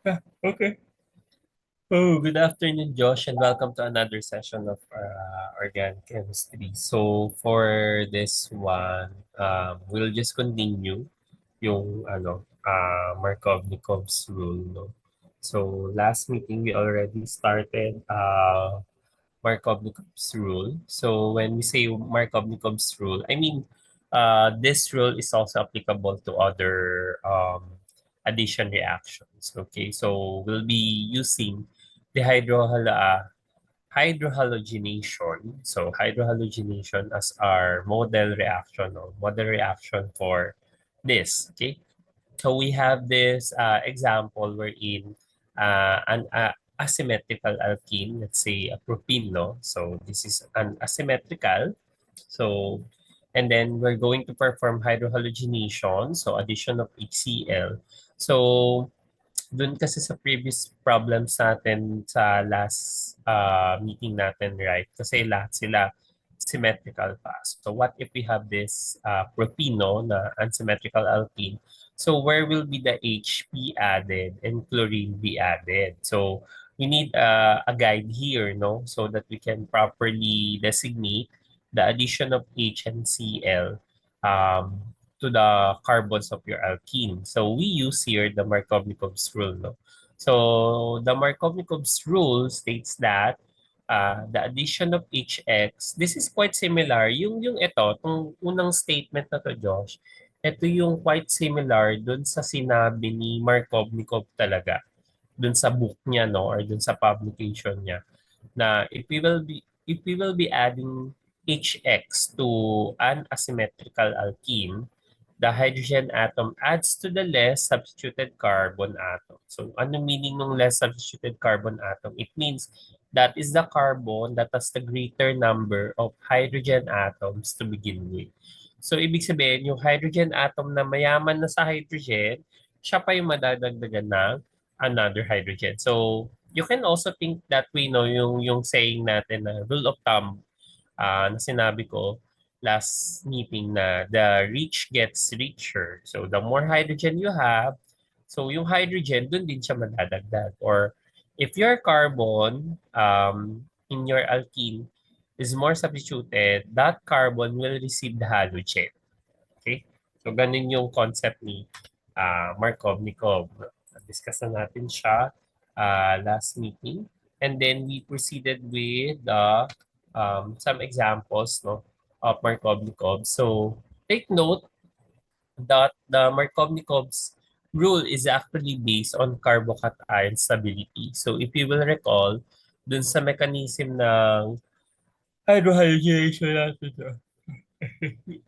Yeah, okay. Oh, good afternoon, Josh, and welcome to another session of organic chemistry. So for this one, we'll just continue yung Markovnikov's rule, no? So last meeting we already started Markovnikov's rule. So when we say Markovnikov's rule, I mean this rule is also applicable to other addition reactions. Okay, so we'll be using the hydrohalogenation. So hydrohalogenation as our model reaction or model reaction for this. Okay, so we have this example wherein an asymmetrical alkene, let's say a propene, no? So this is an asymmetrical. So, and then we're going to perform hydrohalogenation, so addition of HCl. So, dun kasi sa previous problems natin sa last meeting natin, right? Kasi lahat sila symmetrical pa. So what if we have this propeno na unsymmetrical alkene? So where will be the HP added and chlorine be added? So we need a guide here, no? So that we can properly designate the addition of H and Cl to the carbons of your alkene. So we use here the Markovnikov's rule, no? So the Markovnikov's rule states that the addition of HX, this is quite similar. Yung ito, itong unang statement na to, Josh, ito yung quite similar dun sa sinabi ni Markovnikov talaga, dun sa book niya, no, or dun sa publication niya, na if we will be adding HX to an asymmetrical alkene, the hydrogen atom adds to the less substituted carbon atom. So, ano meaning ng less substituted carbon atom? It means that is the carbon that has the greater number of hydrogen atoms to begin with. So, ibig sabihin, yung hydrogen atom na mayaman na sa hydrogen, siya pa yung madadagdagan ng another hydrogen. So, you can also think that we know yung saying natin na rule of thumb na sinabi ko last meeting na the rich gets richer. So the more hydrogen you have, so yung hydrogen, dun din siya madadagdag. Or if your carbon in your alkene is more substituted, that carbon will receive the halogen. Okay? So ganun yung concept ni Markovnikov. Discuss na natin siya last meeting. And then we proceeded with some examples, no, of Markovnikov. So take note that the Markovnikov's rule is actually based on carbocation stability. So if you will recall, dun sa mechanism ng hydrohydration natin,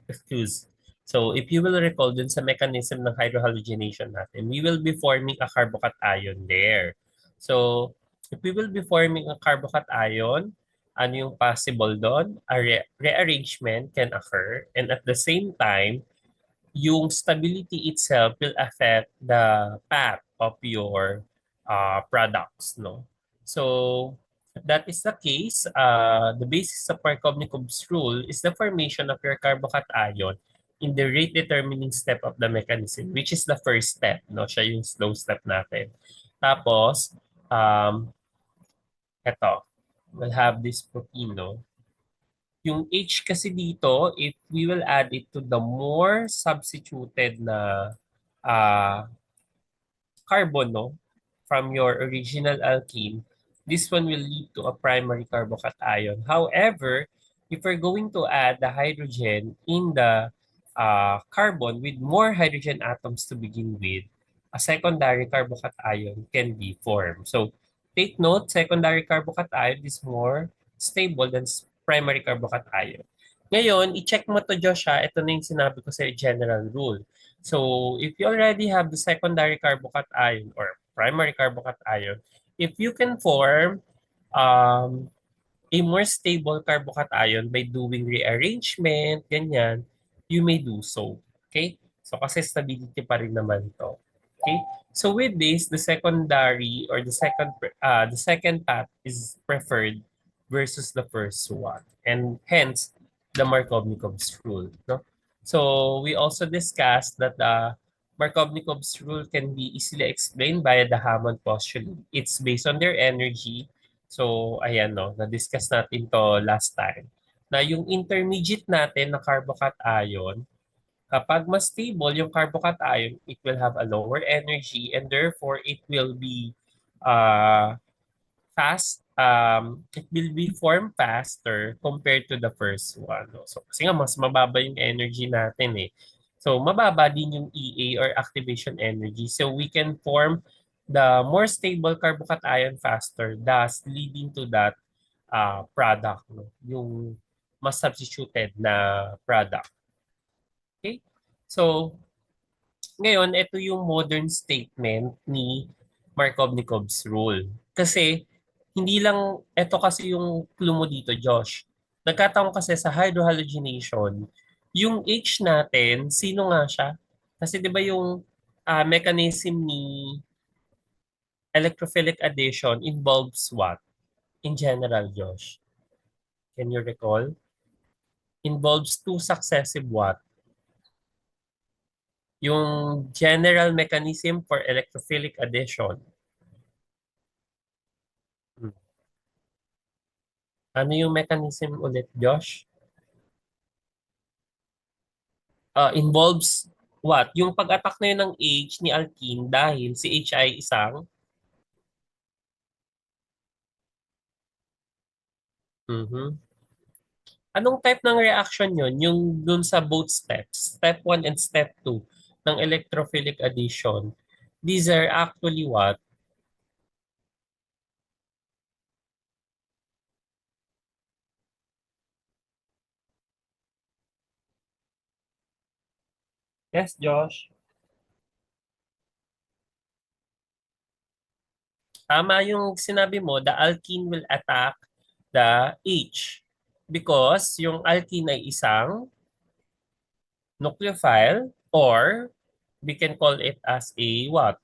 excuse. So, if you will recall dun sa mechanism ng hydrohalogenation natin, we will be forming a carbocation there. So, if we will be forming a carbocation, ano yung possible doon? A rearrangement can occur, and at the same time, yung stability itself will affect the path of your products, no? So, if that is the case, the basis of Markovnikov's rule is the formation of your carbocation in the rate determining step of the mechanism, which is the first step, no? Siya yung slow step natin. Tapos, eto, we'll have this propeno. Yung H kasi dito, if we will add it to the more substituted na uh, carbon, no, from your original alkene, this one will lead to a primary carbocation. However, if we're going to add the hydrogen in the carbon with more hydrogen atoms to begin with, a secondary carbocation can be formed. So take note, secondary carbocation is more stable than primary carbocation. Ngayon, i-check mo to, Joshua. Ito na yung sinabi ko sa general rule. So, if you already have the secondary carbocation or primary carbocation, if you can form a more stable carbocation by doing rearrangement, ganyan, you may do so. Okay? So, kasi stability pa rin naman to. Okay? So, with this, the secondary or the second path is preferred versus the first one. And hence, the Markovnikov's rule. No? So, we also discussed that Markovnikov's rule can be easily explained by the Hammond postulate. It's based on their energy. So, ayan no, na-discuss natin to last time. Na yung intermediate natin na carbocation, kapag mas stable yung carbocation, it will have a lower energy and therefore it will be fast, it will be formed faster compared to the first one. No? So, kasi nga, mas mababa yung energy natin eh. So, mababa din yung EA or activation energy. So, we can form the more stable carbocation faster, thus leading to that product, no? Yung mas substituted na product. Okay? So, ngayon, ito yung modern statement ni Markovnikov's rule. Kasi, hindi lang, ito kasi yung clue mo dito, Josh. Nagkataon kasi sa hydrohalogenation, yung H natin, sino nga siya? Kasi di ba yung mechanism ni electrophilic addition involves what? In general, Josh? Can you recall? Involves two successive what? Yung general mechanism for electrophilic addition. Hmm. Ano yung mechanism ulit, Josh? Involves what? Yung pag-attack na yun ng H ni alkene dahil si H ay isang mhm. Anong type ng reaction yun? Yung dun sa both steps, step 1 and step 2 ng electrophilic addition. These are actually what? Yes, Josh. Tama yung sinabi mo, the alkene will attack the H because yung alkene ay isang nucleophile or we can call it as a what?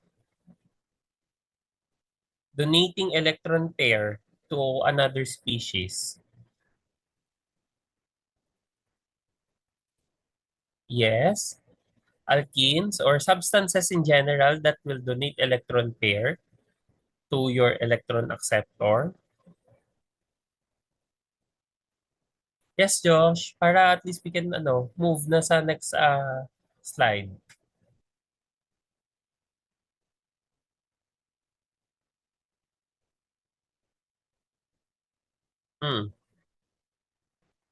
Donating electron pair to another species. Yes, alkenes or substances in general that will donate electron pair to your electron acceptor. Yes, Josh, para at least we can move na sa next slide. Hmm.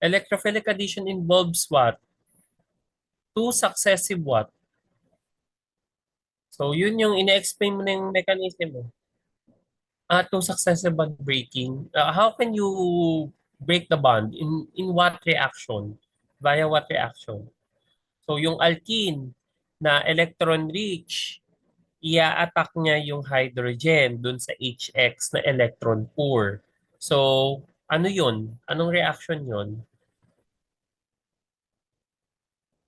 Electrophilic addition involves what? Two successive what? So yun yung ine-explain mo na yung mechanism mo. Two successive bond breaking. How can you break the bond? In what reaction? Via what reaction? So yung alkene na electron rich, ia-attack niya yung hydrogen dun sa HX na electron poor. So ano yun? Anong reaction yun?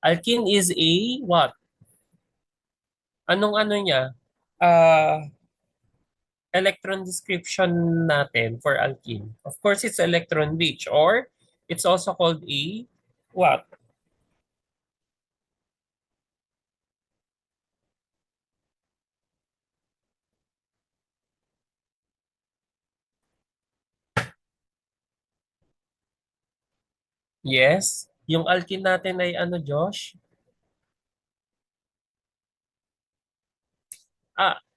Alkene is a what? Anong ano niya? Ah, electron description natin for alkene. Of course, it's electron rich or it's also called a what? Yes, yung alkene natin ay ano, Josh?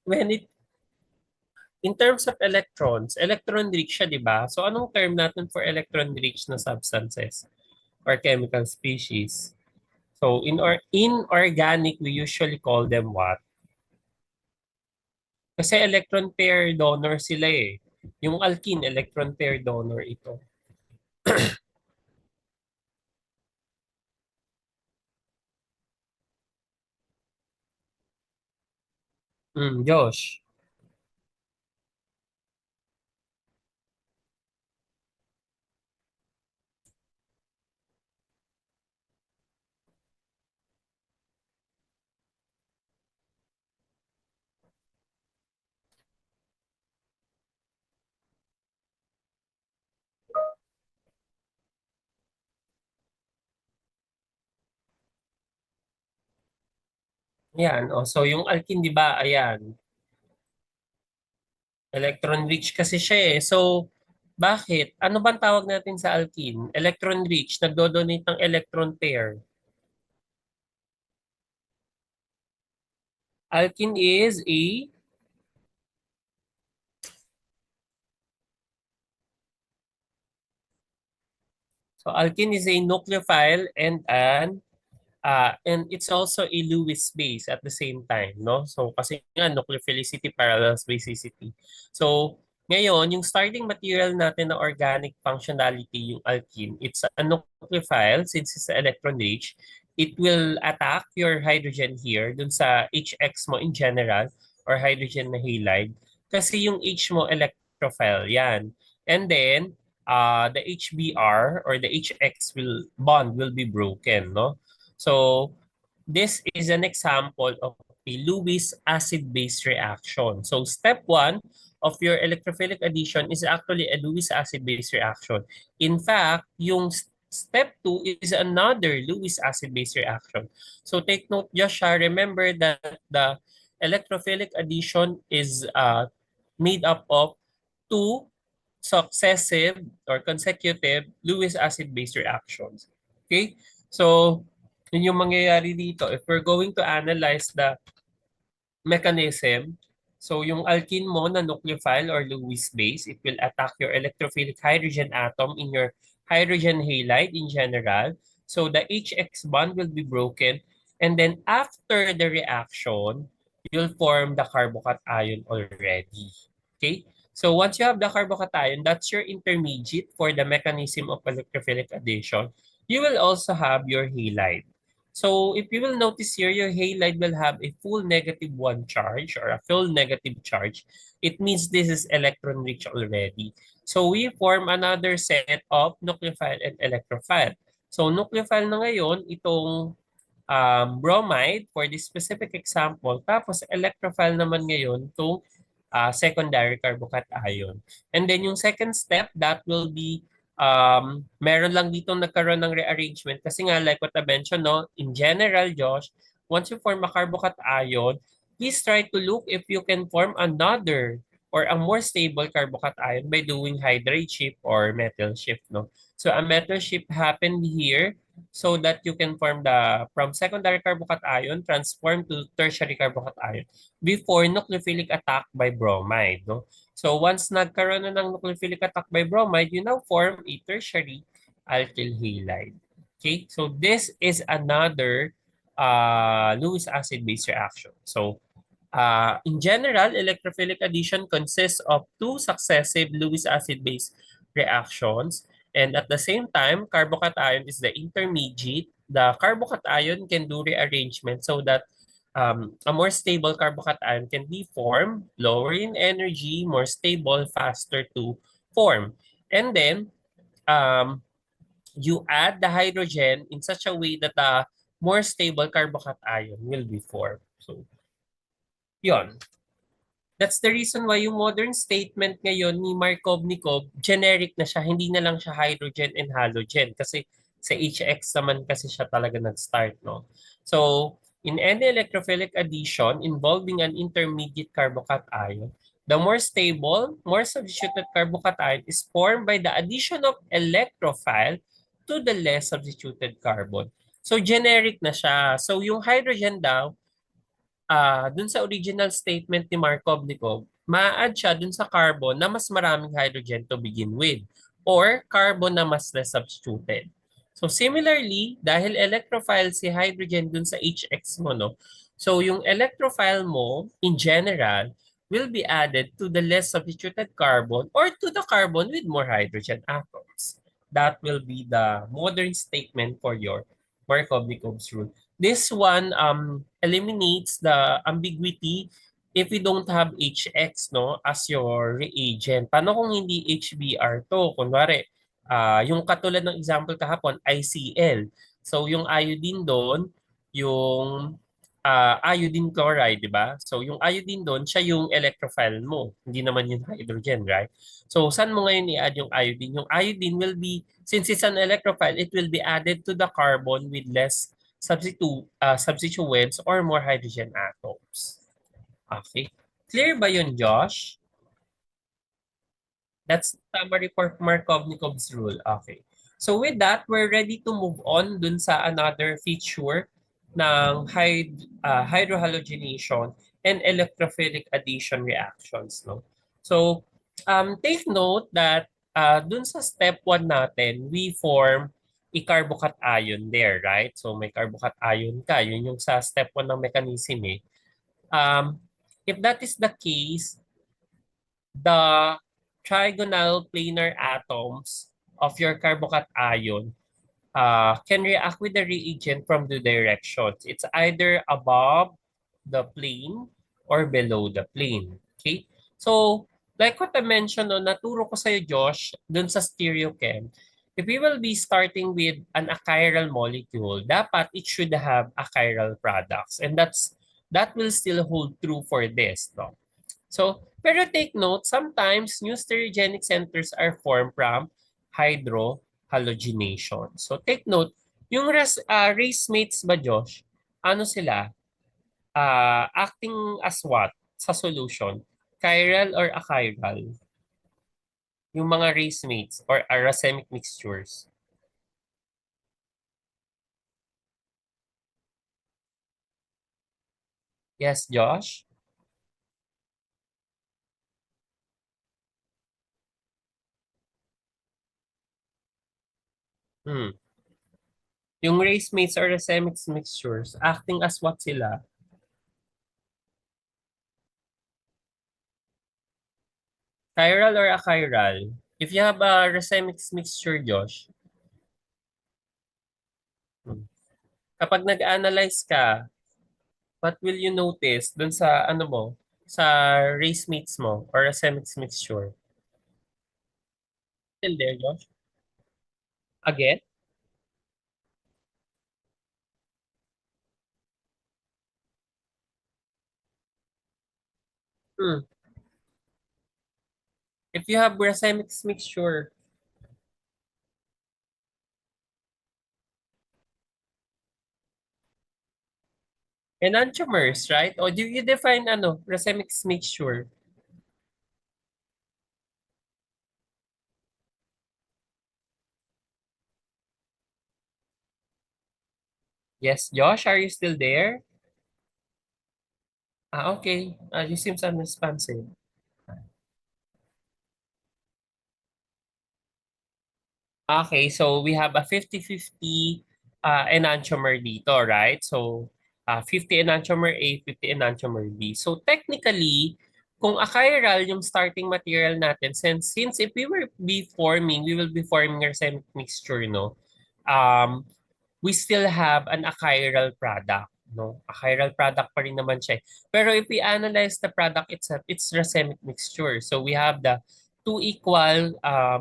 When it in terms of electrons, electron rich siya, di ba? So anong term natin for electron rich na substances or chemical species? So inorganic, we usually call them what? Kasi electron pair donor sila eh. Yung alkene, electron pair donor ito. Josh. Yan. O, so yung alkene, di ba? Ayan. Electron rich kasi siya eh. So, bakit? Ano bang tawag natin sa alkene? Electron rich. Nagdo-donate ng electron pair. Alkene is a so alkene is a nucleophile and it's also a Lewis base at the same time, no? So kasi nga nucleophilicity parallels basicity. So ngayon, yung starting material natin na organic functionality, yung alkene, it's a nucleophile since it's electron rich. It will attack your hydrogen here dun sa HX mo in general or hydrogen na halide kasi yung H mo electrophile yan. And then the HBr or the HX will be broken, no? So this is an example of a Lewis acid-base reaction. So step one of your electrophilic addition is actually a Lewis acid-base reaction. In fact, yung step two is another Lewis acid-base reaction. So take note, Joshua, remember that the electrophilic addition is made up of two successive or consecutive Lewis acid-base reactions. Okay? So, yun yung mangyayari dito. If we're going to analyze the mechanism, so yung alkene mo na nucleophile or Lewis base, it will attack your electrophilic hydrogen atom in your hydrogen halide in general. So the HX bond will be broken. And then after the reaction, you'll form the carbocation already. Okay? So once you have the carbocation, that's your intermediate for the mechanism of electrophilic addition. You will also have your halide. So if you will notice here, your halide will have a full negative one charge or a full negative charge. It means this is electron rich already. So we form another set of nucleophile and electrophile. So nucleophile na ngayon, itong bromide for this specific example. Tapos electrophile naman ngayon itong secondary carbocation. And then yung second step, that will be meron lang dito nagkaroon ng rearrangement kasi nga like what I mentioned, no, in general, Josh, once you form a carbocation, please try to look if you can form another or a more stable carbocation by doing hydrate shift or metal shift, no. So a metal shift happened here so that you can form the from secondary carbocation transform to tertiary carbocation before nucleophilic attack by bromide, no. So once nagkaroon na ng nucleophilic attack by bromide, you now form a tertiary alkyl halide. Okay? So this is another Lewis acid-base reaction. So in general, electrophilic addition consists of two successive Lewis acid-base reactions. And at the same time, carbocation is the intermediate. The carbocation can do rearrangement so that a more stable carbocation can be formed, lower in energy, more stable, faster to form. And then, um, you add the hydrogen in such a way that a more stable carbocation will be formed. So, yon. That's the reason why yung modern statement ngayon ni Markovnikov, generic na siya, hindi na lang siya hydrogen and halogen kasi sa HX naman kasi siya talaga nag-start, no? So, in any electrophilic addition involving an intermediate carbocation, the more stable, more substituted carbocation is formed by the addition of electrophile to the less substituted carbon. So, generic na siya. So, yung hydrogen daw, dun sa original statement ni Markovnikov, ma-add siya dun sa carbon na mas maraming hydrogen to begin with or carbon na mas less substituted. So similarly, dahil electrophile si hydrogen dun sa HX mo, no? So yung electrophile mo, in general, will be added to the less substituted carbon or to the carbon with more hydrogen atoms. That will be the modern statement for your Markovnikov's rule. This one eliminates the ambiguity if we don't have HX, no, as your reagent. Paano kung hindi HBr to? Kunwari, yung katulad ng example kahapon, ICl. So yung iodine doon, yung iodine chloride, di ba? So yung iodine doon, siya yung electrophile mo. Hindi naman yung hydrogen, right? So saan mo ngayon i-add yung iodine? Yung iodine will be, since it's an electrophile, it will be added to the carbon with less substituents or more hydrogen atoms. Okay. Clear ba yun, Josh? That's summary for Markovnikov's rule. Okay. So with that, we're ready to move on dun sa another feature ng hydrohalogenation and electrophilic addition reactions. No? So take note that dun sa step 1 natin, we form a carbocation there, right? So may carbocation ka. Yun yung sa step 1 ng mechanism eh. Um, if that is the case, the trigonal planar atoms of your carbocation can react with the reagent from the directions. It's either above the plane or below the plane. Okay? So, like what I mentioned, no, naturo ko sa'yo, Josh, dun sa stereochem, if we will be starting with an achiral molecule, dapat it should have achiral products. And that will still hold true for this. No? So, pero take note, sometimes new stereogenic centers are formed from hydrohalogenation. So, take note, yung race mates ba, Josh? Ano sila? Acting as what sa solution? Chiral or achiral? Yung mga race mates or racemic mixtures. Yes, Josh? Hmm. Yung race mates or racemic mixtures, acting as what sila? Chiral or achiral? If you have a racemic mixture, Josh, kapag nag-analyze ka, what will you notice dun sa ano mo, sa race mates mo or racemic mixture? Still there, Josh? Again? Hmm. If you have racemic mixture, enantiomers, right? O do you define ano, racemic mixture? Yes, Josh, are you still there? Okay. You seem unresponsive. Okay, so we have a 50-50 enantiomer dito, right? So 50 enantiomer A, 50 enantiomer B. So technically, kung achiral yung starting material natin, since if we will be forming a semi mixture, no? Um, we still have an achiral product. No? Achiral product pa rin naman siya. Pero if we analyze the product itself, it's racemic mixture. So we have the two equal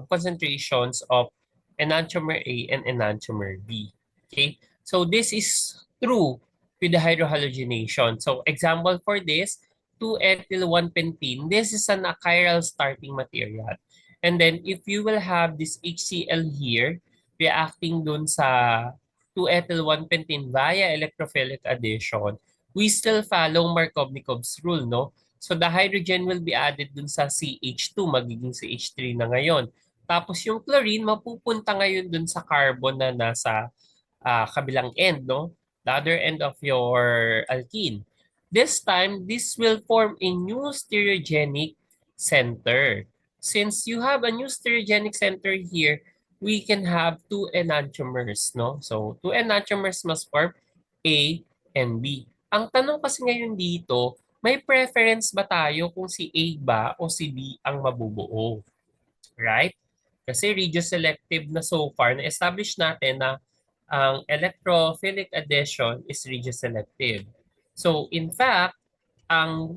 concentrations of enantiomer A and enantiomer B. Okay? So this is true with the hydrohalogenation. So example for this, 2-ethyl-1-pentene. This is an achiral starting material. And then if you will have this HCl here, reacting dun sa 2-ethyl-1-pentene via electrophilic addition, we still follow Markovnikov's rule, no? So the hydrogen will be added dun sa CH2, magiging CH3 na ngayon. Tapos yung chlorine, mapupunta ngayon dun sa carbon na nasa kabilang end, no? The other end of your alkene. This time, this will form a new stereogenic center. Since you have a new stereogenic center here, we can have two enantiomers, no? So, two enantiomers must form A and B. Ang tanong kasi ngayon dito, may preference ba tayo kung si A ba o si B ang mabubuo? Right? Kasi regioselective na so far, na-establish natin na ang electrophilic addition is regioselective. So, in fact, ang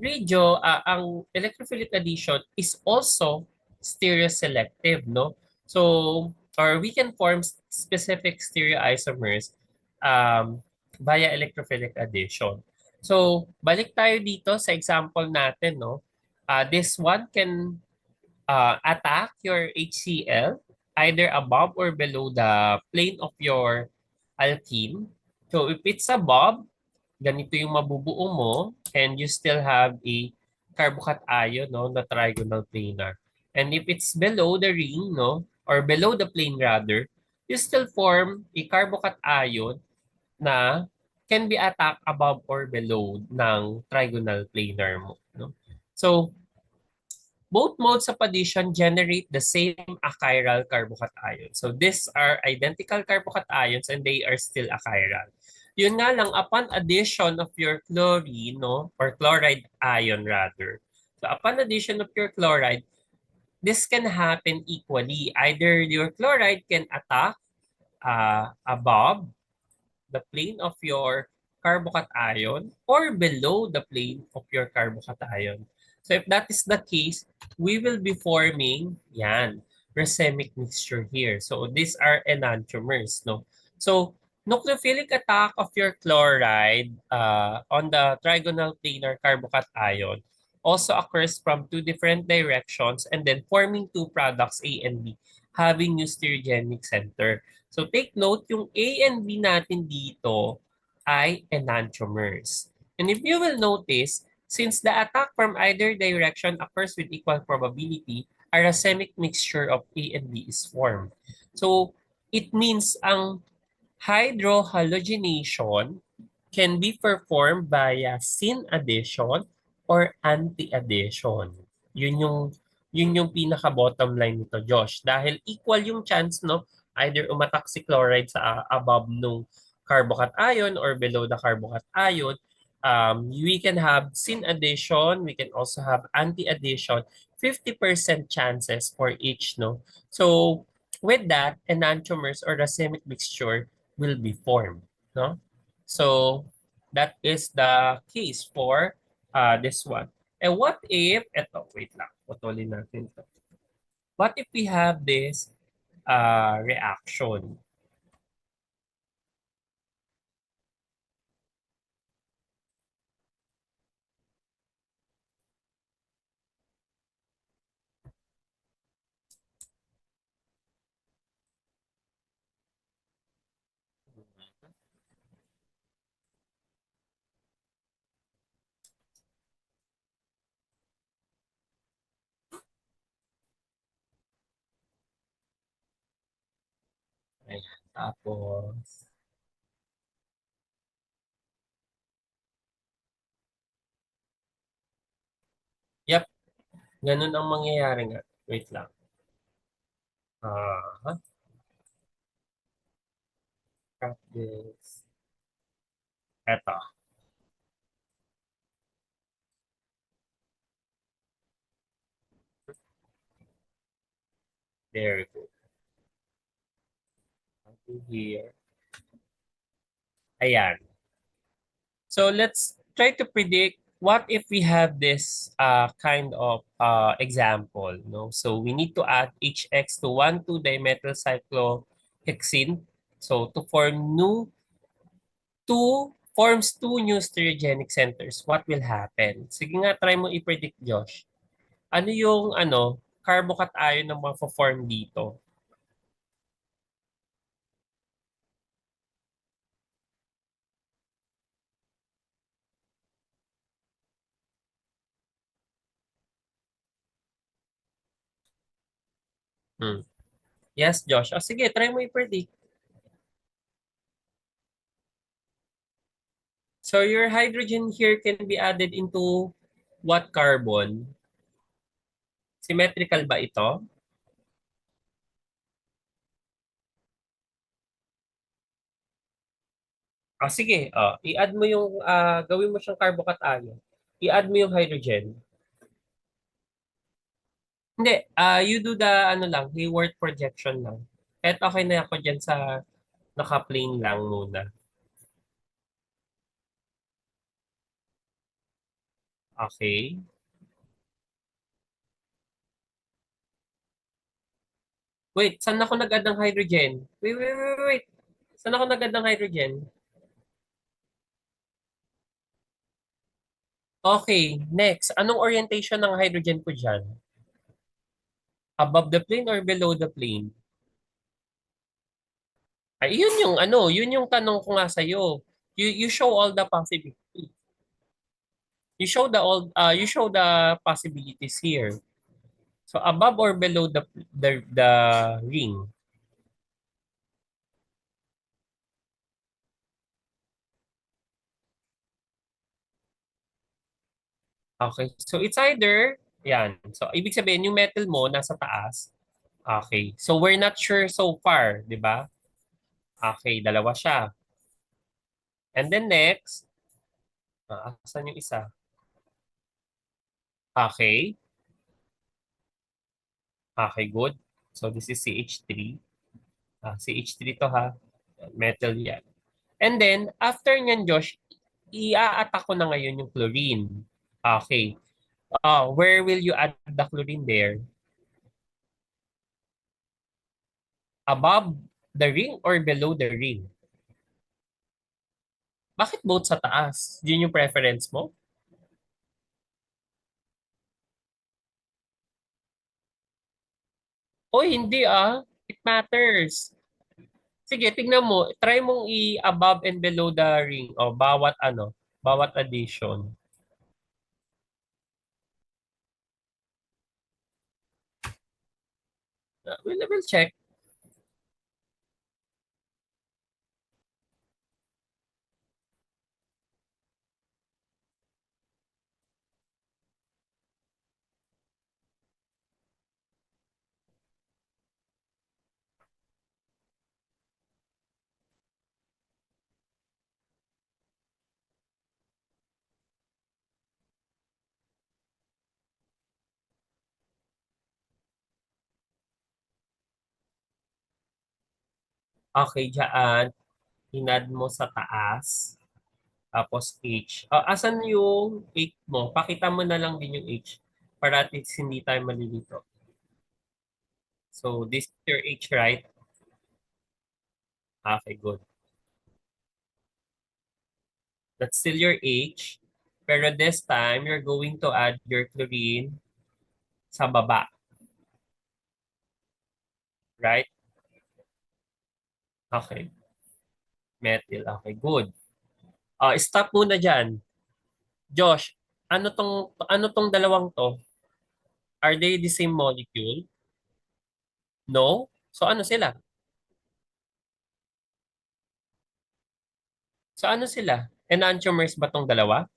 electrophilic addition is also stereoselective, no? So, or we can form specific stereoisomers via electrophilic addition. So, balik tayo dito sa example natin, no? This one can attack your HCl either above or below the plane of your alkene. So if it's above, ganito yung mabubuo mo and you still have a carbocation, no, na trigonal planar. And if it's below the ring, no, or below the plane rather, you still form a carbocation na can be attacked above or below ng trigonal planar mo, no? So, both modes of addition generate the same achiral carbocation. So these are identical carbocations and they are still achiral. Yun nga lang, upon addition of your chlorine, no, or chloride ion rather, so upon addition of your chloride, this can happen equally. Either your chloride can attack above the plane of your carbocation or below the plane of your carbocation. So if that is the case, we will be forming yan, racemic mixture here. So these are enantiomers, no? So nucleophilic attack of your chloride on the trigonal planar carbocation also occurs from two different directions and then forming two products A and B having new stereogenic center. So take note, yung A and B natin dito ay enantiomers. And if you will notice, since the attack from either direction occurs with equal probability, a racemic mixture of A and B is formed. So it means ang hydrohalogenation can be performed via syn addition or anti-addition. Yun yung pinaka bottom line nito, Josh. Dahil equal yung chance, no, either umatak si chloride sa above nung carbocation or below the carbocation. We can have syn addition, we can also have anti-addition, 50% chances for each, no. So with that, enantiomers or racemic mixture will be formed, no? So that is the case for this one. And what if, wait lang, putulin natin to. What if we have this reaction? Ayan. Tapos, yep, ganun ang mangyayari nga. Wait lang. Uh, Practice. Eto, there we go. Here. Ayan. So let's try to predict what if we have this kind of example. No? So we need to add HX to 1,2-dimethyl cyclohexene. So to form two new stereogenic centers. What will happen? Sige nga, try mo i-predict, Josh. Ano yung carbocation na ma-form dito? Hmm. Yes, Josh. O sige, try mo i-predict. So your hydrogen here can be added into what carbon? Symmetrical ba ito? Sige, i-add mo yung, gawin mo siyang carbocation. I-add mo yung hydrogen. Hindi, you do the, Hayward projection lang. Kahit okay na ako dyan sa naka-plane lang muna. Okay. Wait, saan ako nag-add ng hydrogen? Wait. Saan ako nag-add ng hydrogen? Okay, next. Anong orientation ng hydrogen ko dyan? Above the plane or below the plane? Ay, yun yung ano, yun yung tanong ko nga sa'yo. You show all the possibilities. You show the possibilities here. So above or below the ring. Okay. So it's either yan. So ibig sabihin yung metal mo nasa taas. Okay. So we're not sure so far, 'di ba? Okay, dalawa siya. And then next, asan yung isa? Okay. Okay, good. So this is CH3. CH3 to ha. Metal yan. And then, after nyan, Josh, i-a-attack ko na ngayon yung chlorine. Okay. Where will you add the chlorine there? Above the ring or below the ring? Bakit both sa taas? Yun yung preference mo? Oy, hindi ah. It matters. Sige, tignan mo. Try mong i-above and below the ring. O, bawat ano, bawat addition. We'll check. Okay, dyan. Inad mo sa taas. Tapos H. Asan yung H mo? Pakita mo na lang din yung H para at least hindi tayo malilito. So, this is your H, right? Okay, good. That's still your H. Pero this time, you're going to add your chlorine sa baba, right? Okay. Methyl. Okay, good. Stop muna dyan. Josh, ano tong dalawang to? Are they the same molecule? No? So ano sila? So ano sila? Enantiomers ba tong dalawa?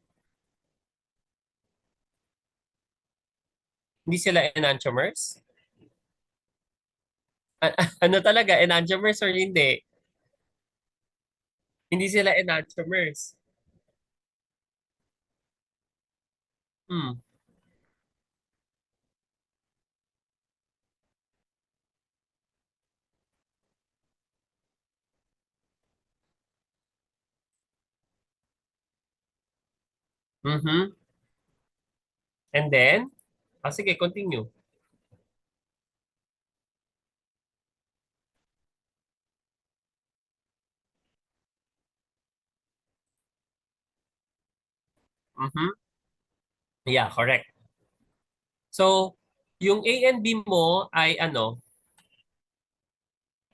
Hindi sila enantiomers? Ano talaga? Enantiomers or hindi? Hindi sila enantiomers. Hmm. Mhm. And then? Sige, continue. Mhm. Yeah, correct. So, yung A and B mo ay ano?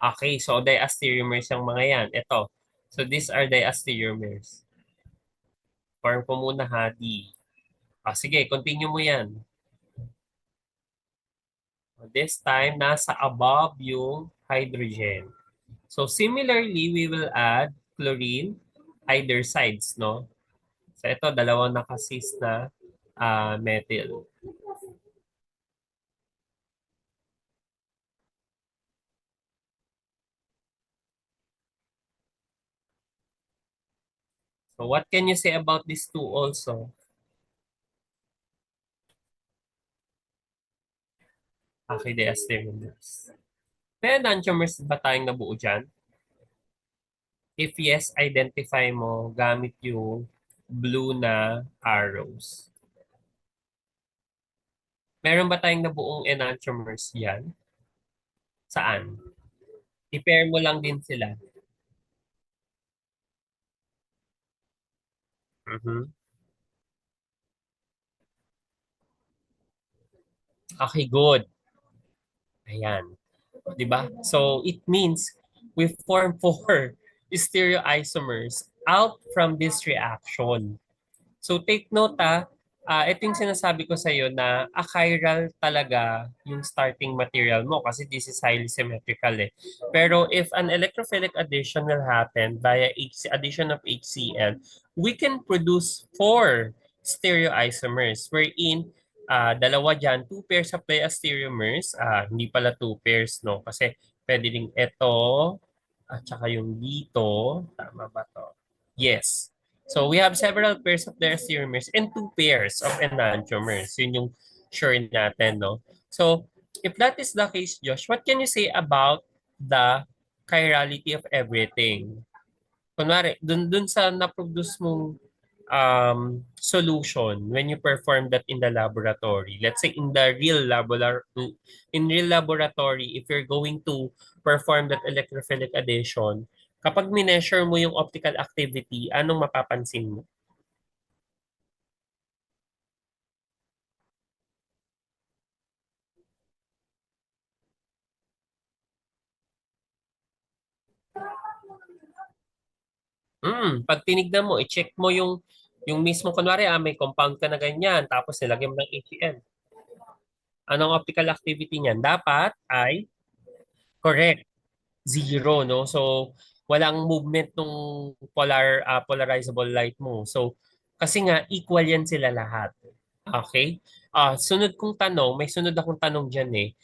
Okay, so diastereomers yung mga yan. Ito. So, these are diastereomers. Form ko muna ha, D. Sige, continue mo yan. This time, nasa above yung hydrogen. So, similarly, we will add chlorine either sides, no? So, ito, dalawang nakasis na methyl. So, what can you say about these two also? Okay, diastereomers. May enantiomers ba tayong nabuo dyan? If yes, identify mo gamit yung blue na arrows. Meron ba tayong nabuong enantiomers yan? Saan? I-pair mo lang din sila. Mhm. Okay, good. Ayan. 'Di ba? So, it means we form four stereoisomers out from this reaction. So take note ito yung sinasabi ko sa iyo na achiral talaga yung starting material mo kasi this is highly symmetrical eh. Pero if an electrophilic addition will happen via addition of HCl, we can produce four stereoisomers wherein dalawa dyan, two pairs of diastereomers, hindi pala two pairs no kasi pwede ding ito at saka yung dito, tama ba to? Yes. So we have several pairs of diastereomers and two pairs of enantiomers. Yun yung sure natin, no? So if that is the case, Josh, what can you say about the chirality of everything? Kunwari, dun sa na-produce mong solution when you perform that in the laboratory. Let's say in real laboratory, if you're going to perform that electrophilic addition, kapag mineasure mo yung optical activity, anong mapapansin mo? Pag tinignan mo, i-check mo yung mismo, kunwari, may compound ka na ganyan, tapos nilagyan mo ng ATM. Anong optical activity niyan? Dapat ay correct. Zero, no? So, walang movement ng polarizable light mo. So, kasi nga, equal yan sila lahat. Okay? Sunod kong tanong, may sunod akong tanong dyan eh.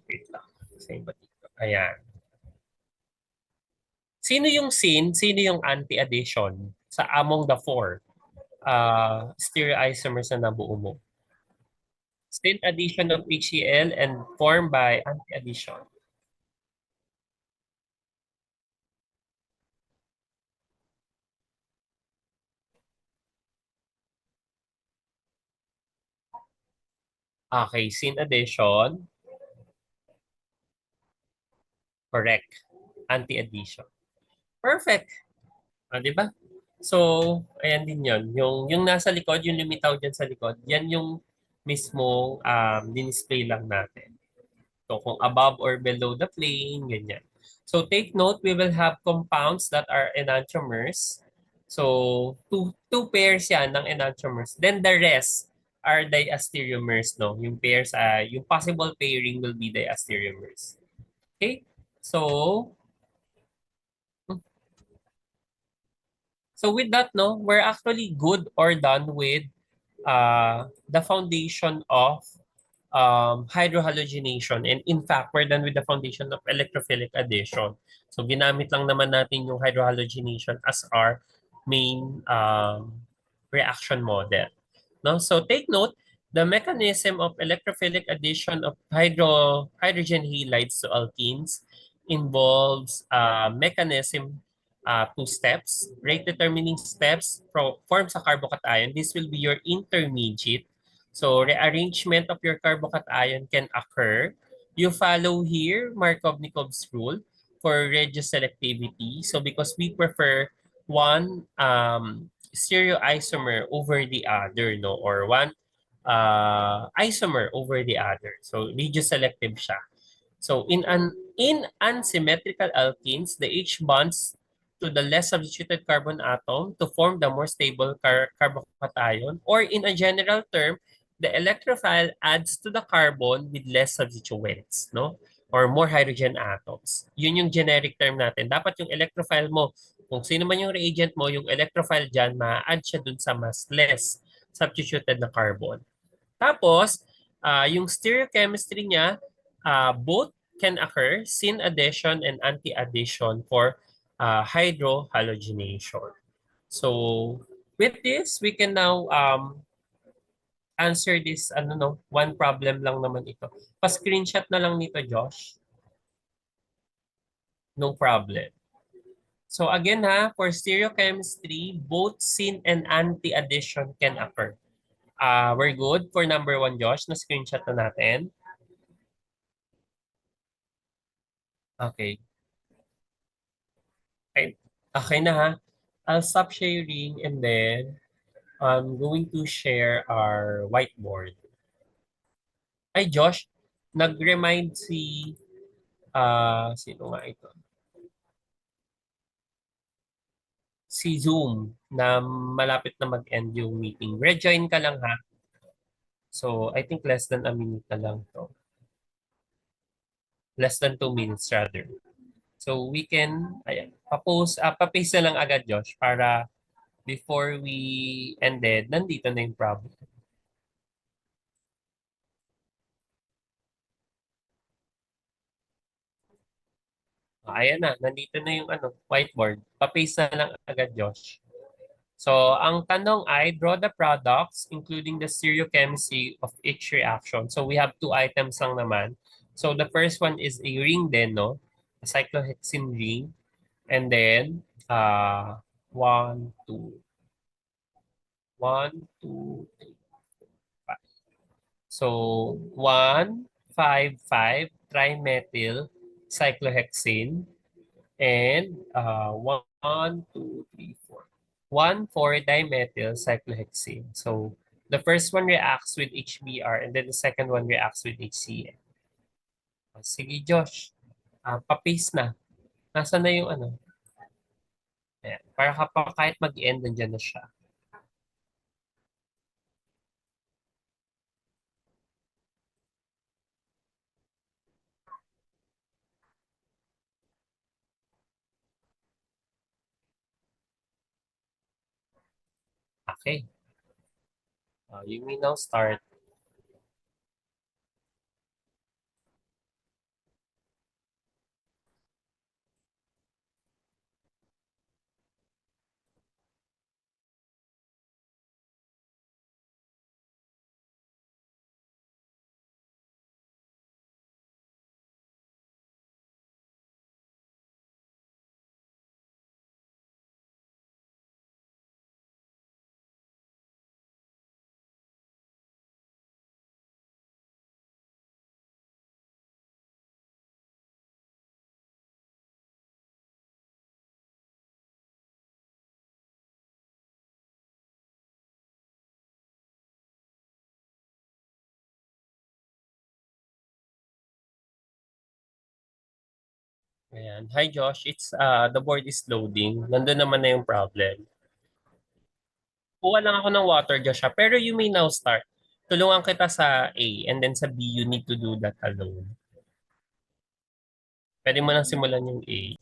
Wait lang. Saan ba dito? Ayan. Sino yung sin, sino yung anti-addition sa among the four stereoisomers na nabuo mo? Sin addition of HCl and formed by anti-addition. Okay, sin addition, correct. Anti-addition. Perfect. Di ba? So, ayan din yon. Yung nasa likod, yung lumitaw dyan sa likod, yan yung mismo dinisplay lang natin. So, kung above or below the plane, ganyan. So, take note, we will have compounds that are enantiomers. So, two pairs yan ng enantiomers. Then the rest are diastereomers, no? Yung pairs, yung possible pairing will be diastereomers. Okay? So, with that, no, we're actually good or done with the foundation of hydrohalogenation. And in fact, we're done with the foundation of electrophilic addition. So ginamit lang naman natin yung hydrohalogenation as our main reaction model. No? So take note, the mechanism of electrophilic addition of hydrogen halides to alkenes involves mechanism two steps. Rate determining steps forms a carbocation. This will be your intermediate. So rearrangement of your carbocation can occur. You follow here Markovnikov's rule for regioselectivity. So because we prefer one stereoisomer over the other, no, or one isomer over the other. So regioselective siya. So in unsymmetrical alkenes, the H bonds to the less substituted carbon atom to form the more stable carbocation, or in a general term, the electrophile adds to the carbon with less substituents, no? Or more hydrogen atoms. Yun yung generic term natin. Dapat yung electrophile mo, kung sino man yung reagent mo, yung electrophile dyan, ma-add siya dun sa mas less substituted na carbon. Tapos, yung stereochemistry niya, both can occur, syn addition and anti-addition for hydrohalogenation. So, with this, we can now answer this, one problem lang naman ito. Pa-screenshot na lang nito, Josh. No problem. So again for stereochemistry, both syn and anti-addition can occur. We're good for number 1, Josh. Na-screenshot na natin. Okay. Okay, okay na I'll stop sharing and then I'm going to share our whiteboard. Ay, Josh, nag-remind si, sino nga ito? si Zoom na malapit na mag-end yung meeting. Rejoin ka lang ha. So, I think less than a minute na lang to. Less than 2 minutes rather. So, we can, ayan, papaste na lang agad, Josh, para before we ended, nandito na yung problem. Ayan na, nandito na yung whiteboard. Papaste na lang agad, Josh. So, ang tanong ay, draw the products including the stereochemistry of each reaction. So, we have two items lang naman. So, the first one is a ring din, no? A cyclohexene ring. And then, one, two, one, two, three, five. So, 1, 5, 5, trimethyl cyclohexene. And 1, 2, 3, 4. 1,4-dimethyl cyclohexane. So the first one reacts with HBr and then the second one reacts with HCl. Sige, Josh. Papaste na. Nasaan na yung ano? Ayan. Para kahit mag-end, nandyan na siya. Okay. You may now start. Ayan. Hi, Josh. The board is loading. Nandun naman na yung problem. Kuha lang ako ng water, Josh. Pero you may now start. Tulungan kita sa A and then sa B, you need to do that alone. Pwede mo lang simulan yung A.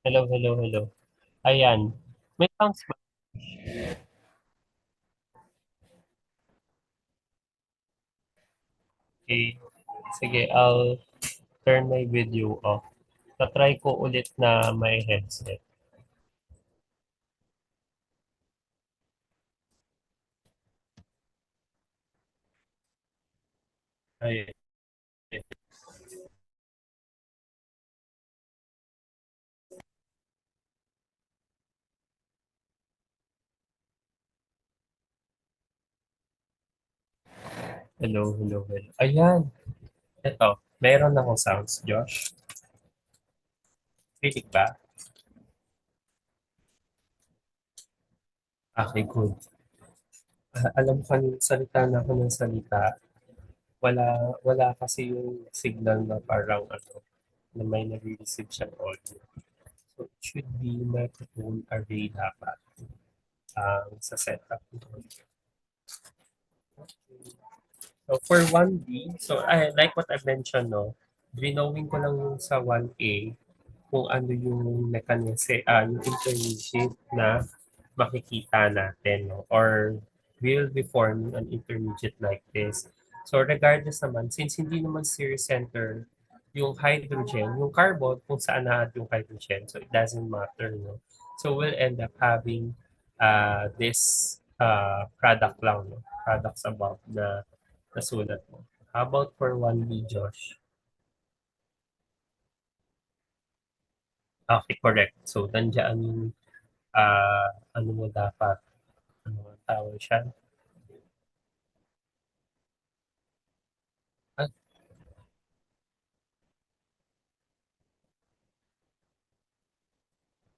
Hello, hello, hello. Ayan. May sounds ba? Okay. Sige, I'll turn my video off. Tatry ko ulit na may headset. Ayan. Hello, hello, hello. Ayan. Ito. Meron akong sounds, Josh. Rinig ba? Okay, good. Alam ko kanina salita na ako ng salita. Wala kasi yung signal na parang ano, na may nare-receive siyang audio. So, it should be microphone array dapat sa setup. So, for 1B, so like what I mentioned, no, drawing ko lang yung sa 1A kung ano yung mechanism, yung intermediate na makikita natin, no, or will be forming an intermediate like this. So, regardless naman, since hindi naman series center yung hydrogen, yung carbon, kung saan na yung hydrogen, so it doesn't matter, no. So, we'll end up having this product lang, no, products above na nasulat mo. How about for 1B, Josh? Okay, correct. So, nandiyan yung ano mo dapat, ano ang tawag siya?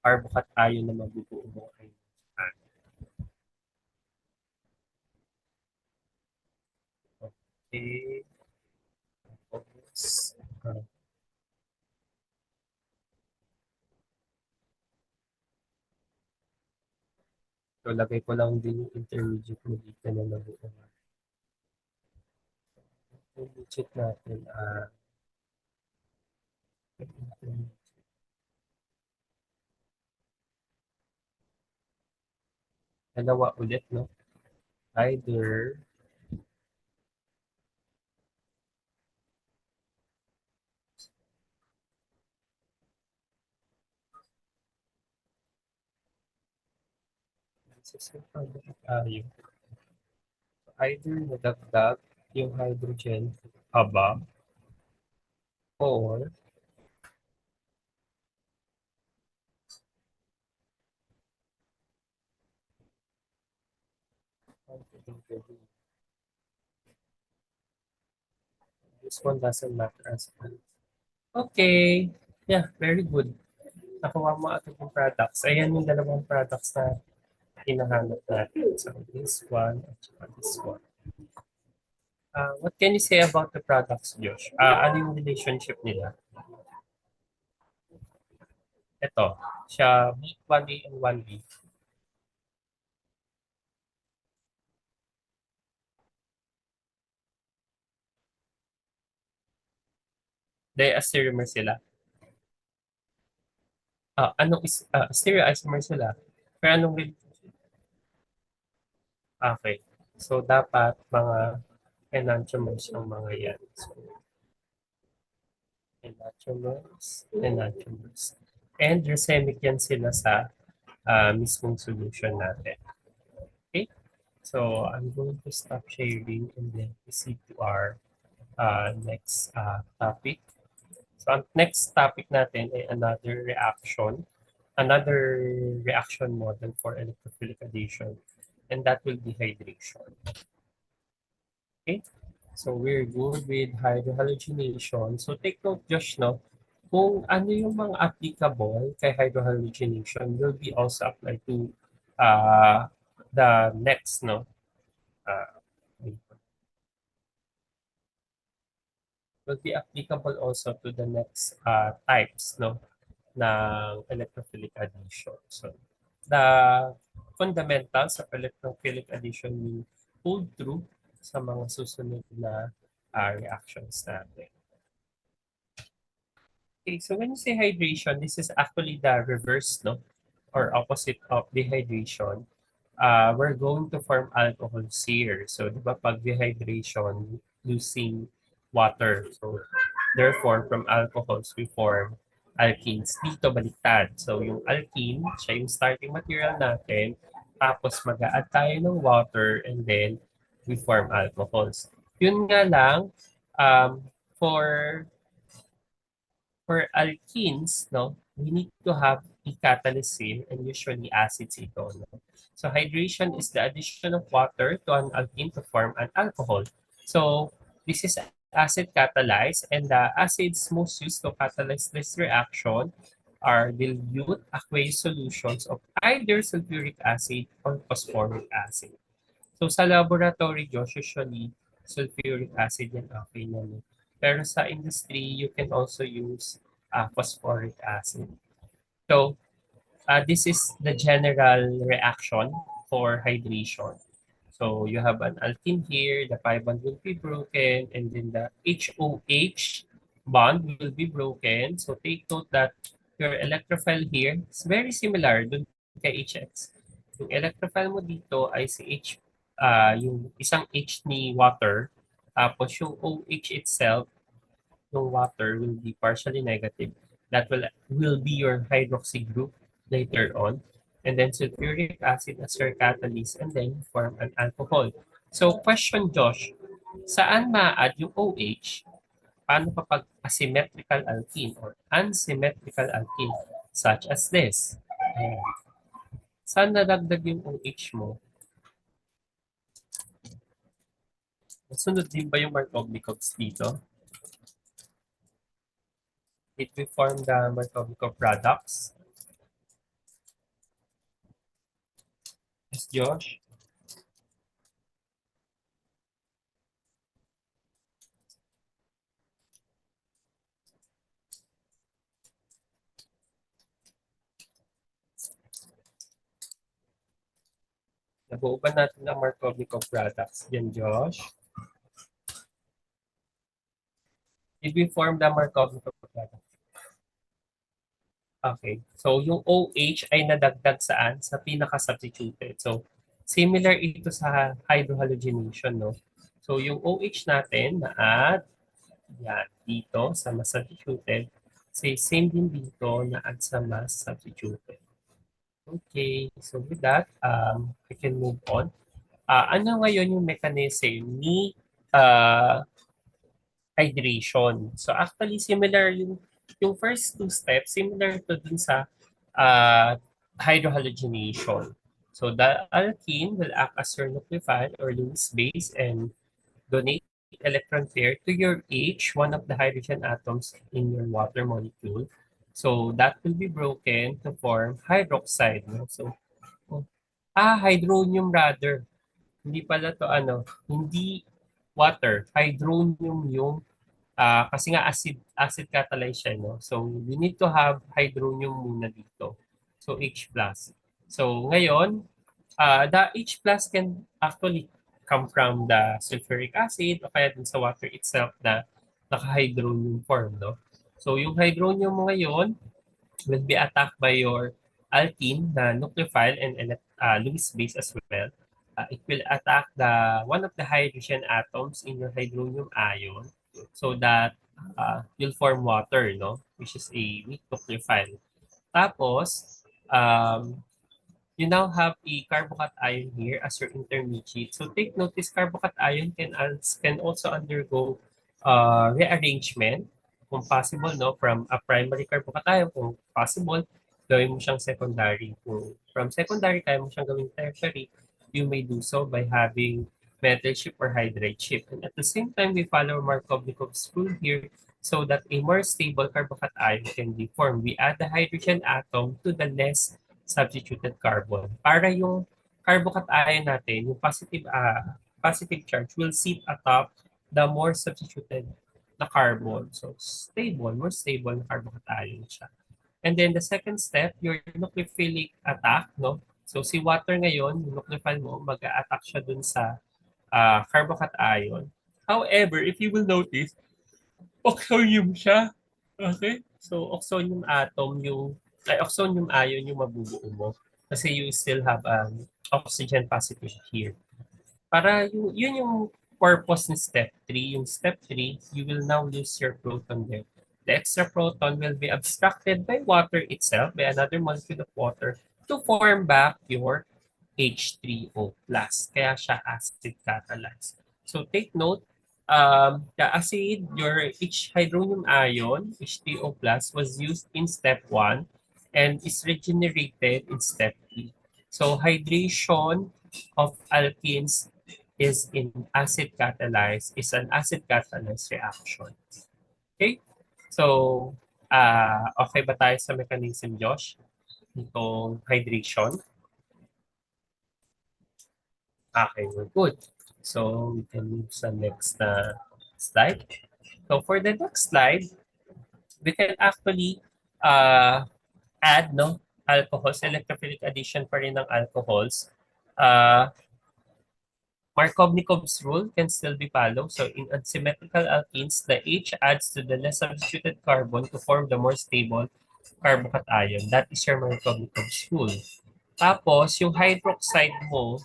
Ah, carbocat ion na mabubuo mo ay okay. Tapos, so lagay ko lang din yung intermediate mo dito na nabuo. Intermediate natin, dalawa ulit, no? Either tayo. Either nadagdag yung hydrogen above or this one doesn't matter as well. Okay. Yeah, very good. Nakuha mo agad yung products. Ayan yung dalawang products na hinahanap natin. So this one at saka this one. What can you say about the products, Josh? Ano yung relationship nila? Ito, siya both 1A and 1B. Diastereomer sila. Anong stereoisomer sila? Pero anong okay. So dapat mga enantiomers yung mga yan. So enantiomers. And racemic yan sila sa mismong solution natin. Okay? So I'm going to stop sharing and then proceed to our next topic. So ang next topic natin ay another reaction model for electrophilic addition, and that will be hydration. Okay? So we're good with hydrohalogenation. So take note, Josh, no? Kung ano yung mga applicable kay hydrohalogenation will be also applied to the next, no? Uh, will be applicable also to the next types, no? Ng electrophilic addition. So the fundamentals of electrophilic addition will hold true sa mga susunod na reactions natin. Okay, so when you say hydration, this is actually the reverse, no? Or opposite of dehydration. We're going to form alcohols here. So, di ba, pag dehydration, losing water. So, therefore, from alcohols, we form alkenes. Dito, baliktad. So, yung alkene, siya yung starting material natin. Tapos, mag-a-add tayo ng water and then we form alcohols. Yun nga lang, um, for alkenes, no, we need to have a catalyst here, and usually acids ito. No? So hydration is the addition of water to an alkene to form an alcohol. So this is acid catalyzed, and the acids most used to catalyze this reaction are dilute aqueous solutions of either sulfuric acid or phosphoric acid. So sa laboratory, Josh, usually sulfuric acid yan okay na. No? Pero sa industry, you can also use phosphoric acid. So this is the general reaction for hydration. So you have an alkene here, the pi bond will be broken, and then the HOH bond will be broken. So take note that your electrophile here is very similar dun kay HX. Yung electrophile mo dito ay si H, yung isang H ni water, tapos yung OH itself, yung water will be partially negative. That will be your hydroxy group later on. And then sulfuric acid as your catalyst and then form an alcohol. So question, Josh, saan ma-add yung OH? Paano kapag asymmetrical alkene or unsymmetrical alkene such as this? Ayan. Saan nadagdag yung OH mo? Sunod din ba yung Markovnikovs dito? Did we form the Markovnikov products? Yes, Josh? Nabuo ba natin ang Markovnikov products din, Josh? Did we form the Markovnikov product? Okay. So, yung OH ay nadagdag saan? Sa pinaka-substituted. So, similar ito sa hydrohalogenation, no? So, yung OH natin na-add, yan, dito sa mas substituted. Say, same din dito na-add sa mas substituted. Okay. So, with that, we can move on. Ano ngayon yung mechanism ni uh, hydration. So actually similar yung first two steps similar to dun sa uh, hydrohalogenation. So the alkene will act as your nucleophile or Lewis base and donate electron pair to your H, one of the hydrogen atoms in your water molecule. So that will be broken to form hydroxide. No? So hydronium rather. Hindi pala to hindi water, hydronium yung kasi nga acid catalyze siya, no? So we need to have hydronium muna dito. So H+. plus. So ngayon, the H+ plus can actually come from the sulfuric acid o kaya dun sa water itself na naka-hydronium form, no? So yung hydronium mo ngayon will be attacked by your alkene, the nucleophile and Lewis base as well. It will attack the one of the hydrogen atoms in your hydronium ion so that you'll form water, no? Which is a weak nucleophile. Tapos, you now have a carbocation ion here as your intermediate. So take note, this carbocation ion can also undergo rearrangement kung possible, no, from a primary carbocation, kung possible, gawin mo siyang secondary. Kung from secondary, kaya mo siyang gawing tertiary, you may do so by having metal ship or hydride ship. And at the same time, we follow Markovnikov's rule here so that a more stable carbocation ion can be formed. We add the hydrogen atom to the less substituted carbon. Para yung carbocation natin, yung positive charge will sit atop the more substituted na carbon. So stable, more stable na carbocation siya. And then the second step, your nucleophilic attack, no? So si water ngayon, yung nucleophile mo, mag-a-attack siya dun sa carbocation. However, if you will notice, oxonium siya. Okay? So oxonium atom yung oxonium ion yung mabubuo mo kasi you still have oxygen positive here. Para yun yung purpose ni step 3. Yung step 3, you will now lose your proton there. The extra proton will be abstracted by water itself, by another molecule of water, to form back your H3O+. Kaya siya acid catalyzed. So take note, the acid, your H hydronium ion, H3O+, was used in step 1 and is regenerated in step 3. So hydration of alkenes is an acid catalyzed reaction. Okay? So, okay ba tayo sa mechanism, Josh? Itong hydration? Okay, we're good. So, we can move sa next slide. So, for the next slide, we can actually add alcohols, electrophilic addition pa rin ng alcohols. Markovnikov's rule can still be followed. So in unsymmetrical alkenes, the H adds to the less substituted carbon to form the more stable carbocation. That is your Markovnikov's rule. Tapos, yung hydroxide mo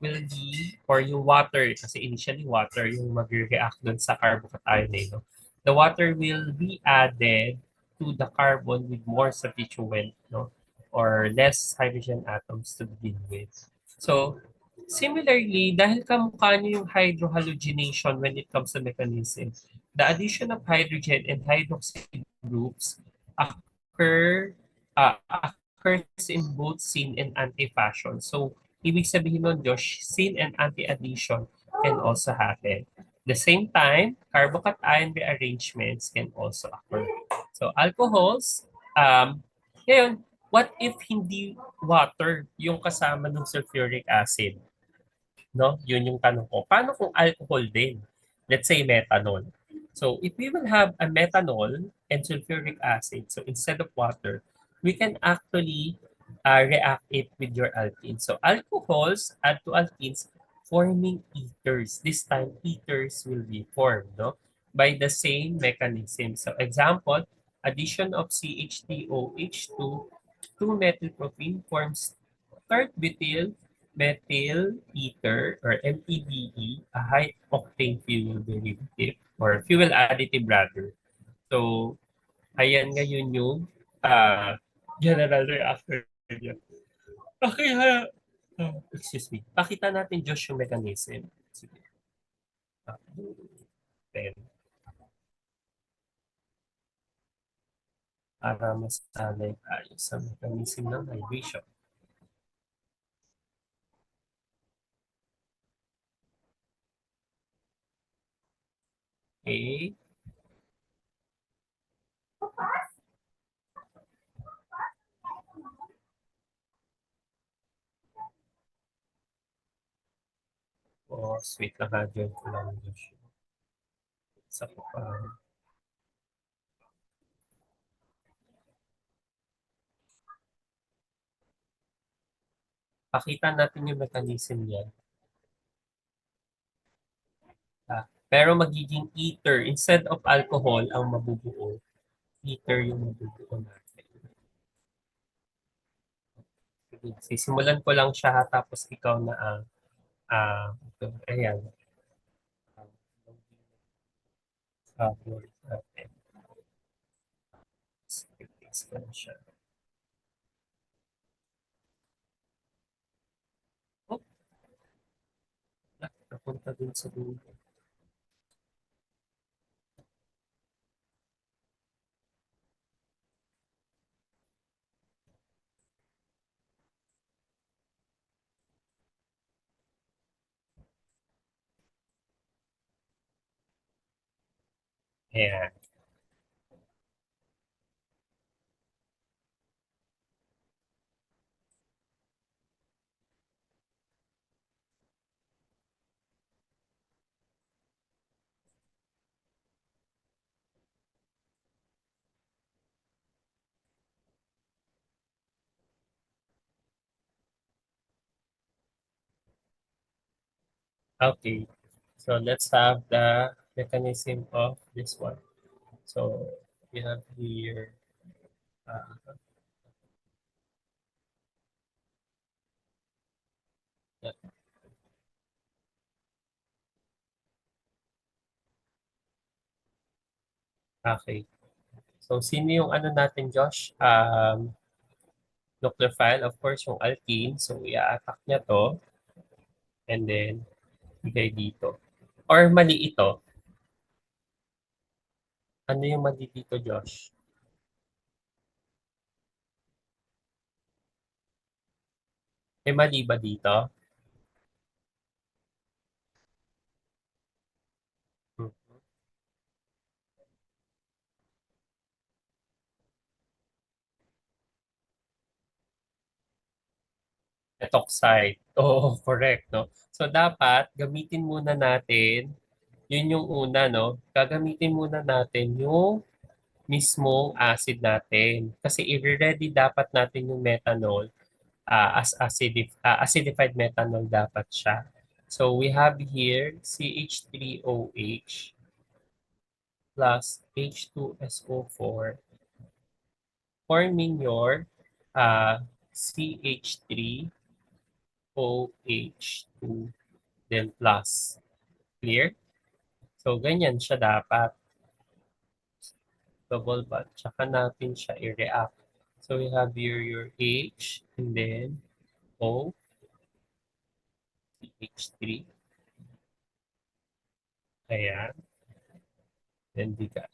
will be, or yung water, kasi initially water yung mag-react dun sa carbocation no? The water will be added to the carbon with more substituent, no? Or less hydrogen atoms to begin with. So, similarly, dahil kamukha niyo yung hydrohalogenation when it comes to mechanism, the addition of hydrogen and hydroxide groups occur occurs in both syn and anti-fashion. So, ibig sabihin nun, Josh, syn and anti-addition can also happen. The same time, carbocation rearrangements can also occur. So, alcohols, ngayon, What if hindi water yung kasama ng sulfuric acid? No? Yun yung tanong ko. Paano kung alcohol din? Let's say methanol. So if we will have a methanol and sulfuric acid, so instead of water, we can actually react it with your alkenes. So alcohols add to alkenes, forming ethers. This time, ethers will be formed, no? By the same mechanism. So example, addition of CH3OH to methylpropene forms third methyl ether or MTBE, a high octane fuel derivative or fuel additive rather. So, ayan ngayon yung general reactor niya. Okay, excuse me. Pakita natin, Josh, yung mechanism. Sige. Ah, then, para mas sanay tayo sa mechanism ng hydration. Okay. O, sweet lang ha, John ko lang, Josh. Sa ko pa. Pakita natin yung mechanism niya. Pero magiging ether. Instead of alcohol ang mabubuo, ether yung mabubuo natin. Sige, sisimulan ko lang siya tapos ikaw na ang ayan. Natin. Fix ko na siya. Oh, napunta dun sa dulo. Ayan. Okay. So let's have the mechanism of this one. So we have here uh, yeah, okay. So sino yung ano natin, Josh? Nucleophile, of course, yung alkene. So, i-attack niya to. And then, bigay dito. Or mali ito. Ano yung mali dito, Josh? May mali ba dito? Hmm. Etoxide. Oo, correct, no? So, dapat, gamitin muna natin, yun yung una, no? Gagamitin muna natin yung mismong acid natin. Kasi i-ready dapat natin yung methanol as acidified methanol dapat siya. So, we have here CH3OH plus H2SO4 forming your CH3OH2 then plus. Clear? So, ganyan siya dapat. Double bond. Tsaka natin siya i-react. So, we have here your H and then O, CH3. Ayan. Then bigat.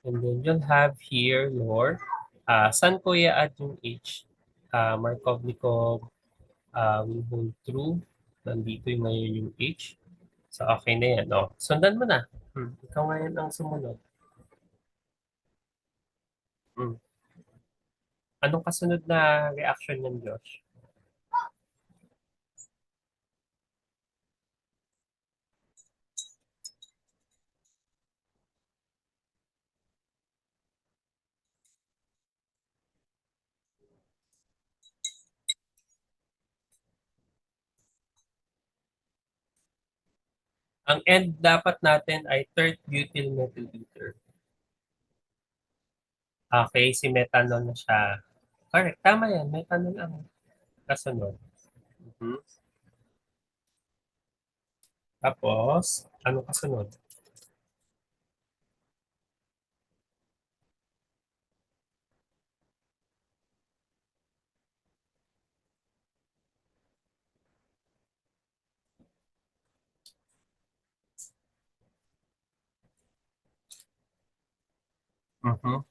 And then you'll have here your, saan ko i-add yung H? Markovnikov will hold true. Nandito yung ngayon yung H. So, okay na yan. No? Sundan mo na. Ikaw ngayon ang sumunod. Hmm. Anong kasunod na reaction niyan, Josh? Ang end dapat natin ay third butyl methyl ether. Okay, si methanol na siya. Correct, tama yan. Methanol ang kasunod. Mhm. Tapos, ano kasunod? Mhm.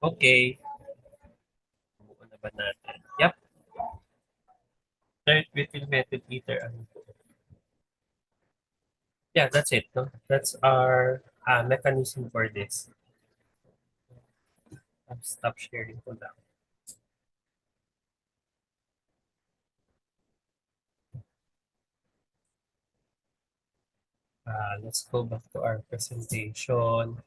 Okay. Buo na ba natin? Yep. Third butyl methyl ether. Ano po? Yeah, that's it. No? That's our mechanism for this. I'll stop sharing ko lang. Let's go back to our presentation.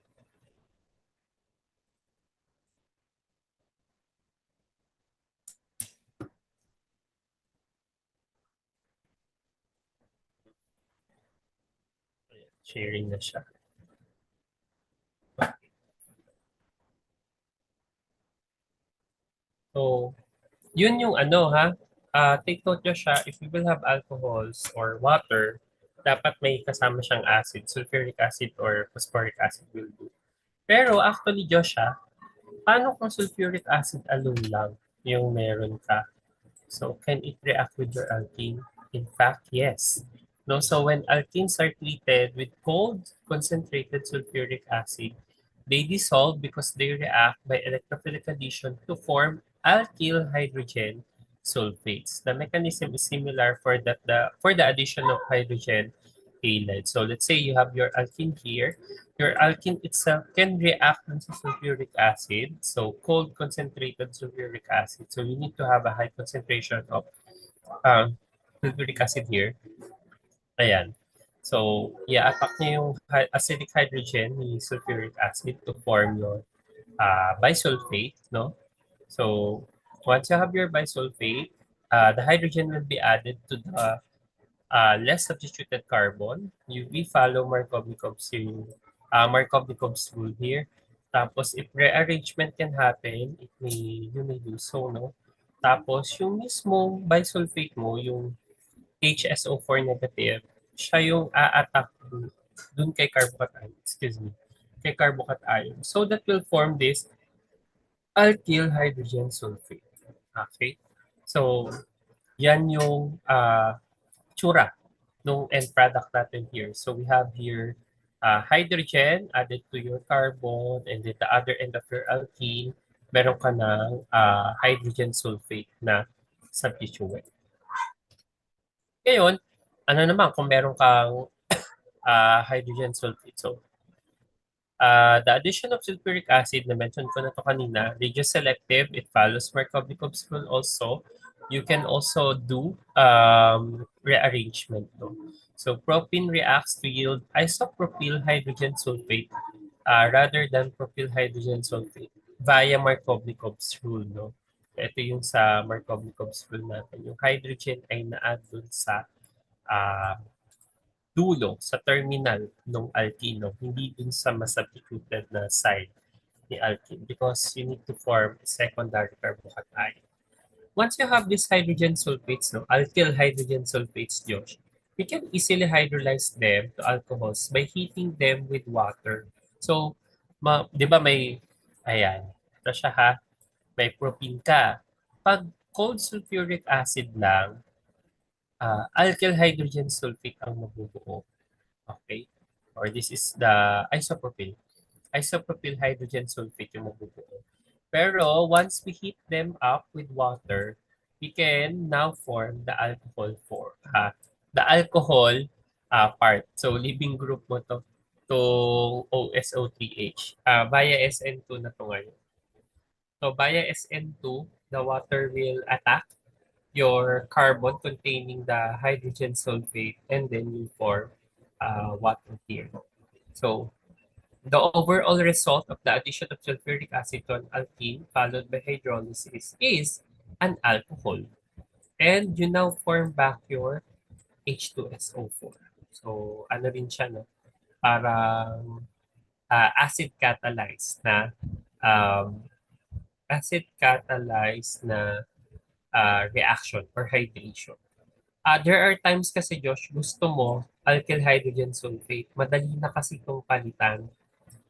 Ayan, sharing na siya. So, yun yung ano ha. Take note nyo siya, if you will have alcohols or water, dapat may kasama siyang acid, sulfuric acid or phosphoric acid will do. Pero actually, Joshua, paano kung sulfuric acid alone lang yung meron ka? So can it react with your alkene? In fact, yes. No, so when alkenes are treated with cold concentrated sulfuric acid, they dissolve because they react by electrophilic addition to form alkyl hydrogen sulfates. The mechanism is similar for that the addition of hydrogen halide. So let's say you have your alkene here. Your alkene itself can react with sulfuric acid, so cold concentrated sulfuric acid. So you need to have a high concentration of sulfuric acid here. Ayan. So, i-attack niya yung acidic hydrogen ni sulfuric acid to form your bisulfate, no? So, once you have your bisulfate, the hydrogen will be added to the less substituted carbon. We follow Markovnikov's rule here. Tapos, if rearrangement can happen, you may do so, no? Tapos, yung mismo bisulfate mo, yung HSO4 negative, siya yung a-attack dun kay carbocation, excuse me, kay carbocation. So, that will form this alkyl hydrogen sulfate. Okay? So, yan yung tsura nung end product natin here. So we have here hydrogen added to your carbon and then the other end of your alkene, meron ka ng hydrogen sulfate na substituent. Ngayon, ano naman kung meron kang hydrogen sulfate? So the addition of sulfuric acid, na-mention ko na to kanina, regioselective, it follows Markovnikov's rule also. You can also do rearrangement. No? So propene reacts to yield isopropyl hydrogen sulfate rather than propyl hydrogen sulfate via Markovnikov's rule. No? Ito yung sa Markovnikov's rule natin. Yung hydrogen ay na-add dun sa uh, dulo, sa terminal ng alkene, no? Hindi dun sa masubstituted na side ni alkene because you need to form secondary carbocation. Once you have these hydrogen sulfates, no, alkyl hydrogen sulfates, Josh, we can easily hydrolyze them to alcohols by heating them with water. So, di ba may Ayan. Ito siya ha. May propene ka. Pag cold sulfuric acid lang, alkyl hydrogen sulfate ang mabubuo. Okay? Or this is the isopropyl. Isopropyl hydrogen sulfate yung mabubuo. Pero once we heat them up with water, we can now form the alcohol the alcohol part. So leaving group mo to OSO3H. Via SN2 na to ngayon. So via SN2, the water will attack your carbon containing the hydrogen sulfate and then you form water here. So the overall result of the addition of sulfuric acid to an alkene followed by hydrolysis is an alcohol. And you now form back your H2SO4. So ano rin siya, no? Parang acid catalyzed na um, reaction or hydration. There are times kasi, Josh, gusto mo alkyl hydrogen sulfate. Madali na kasi itong palitan.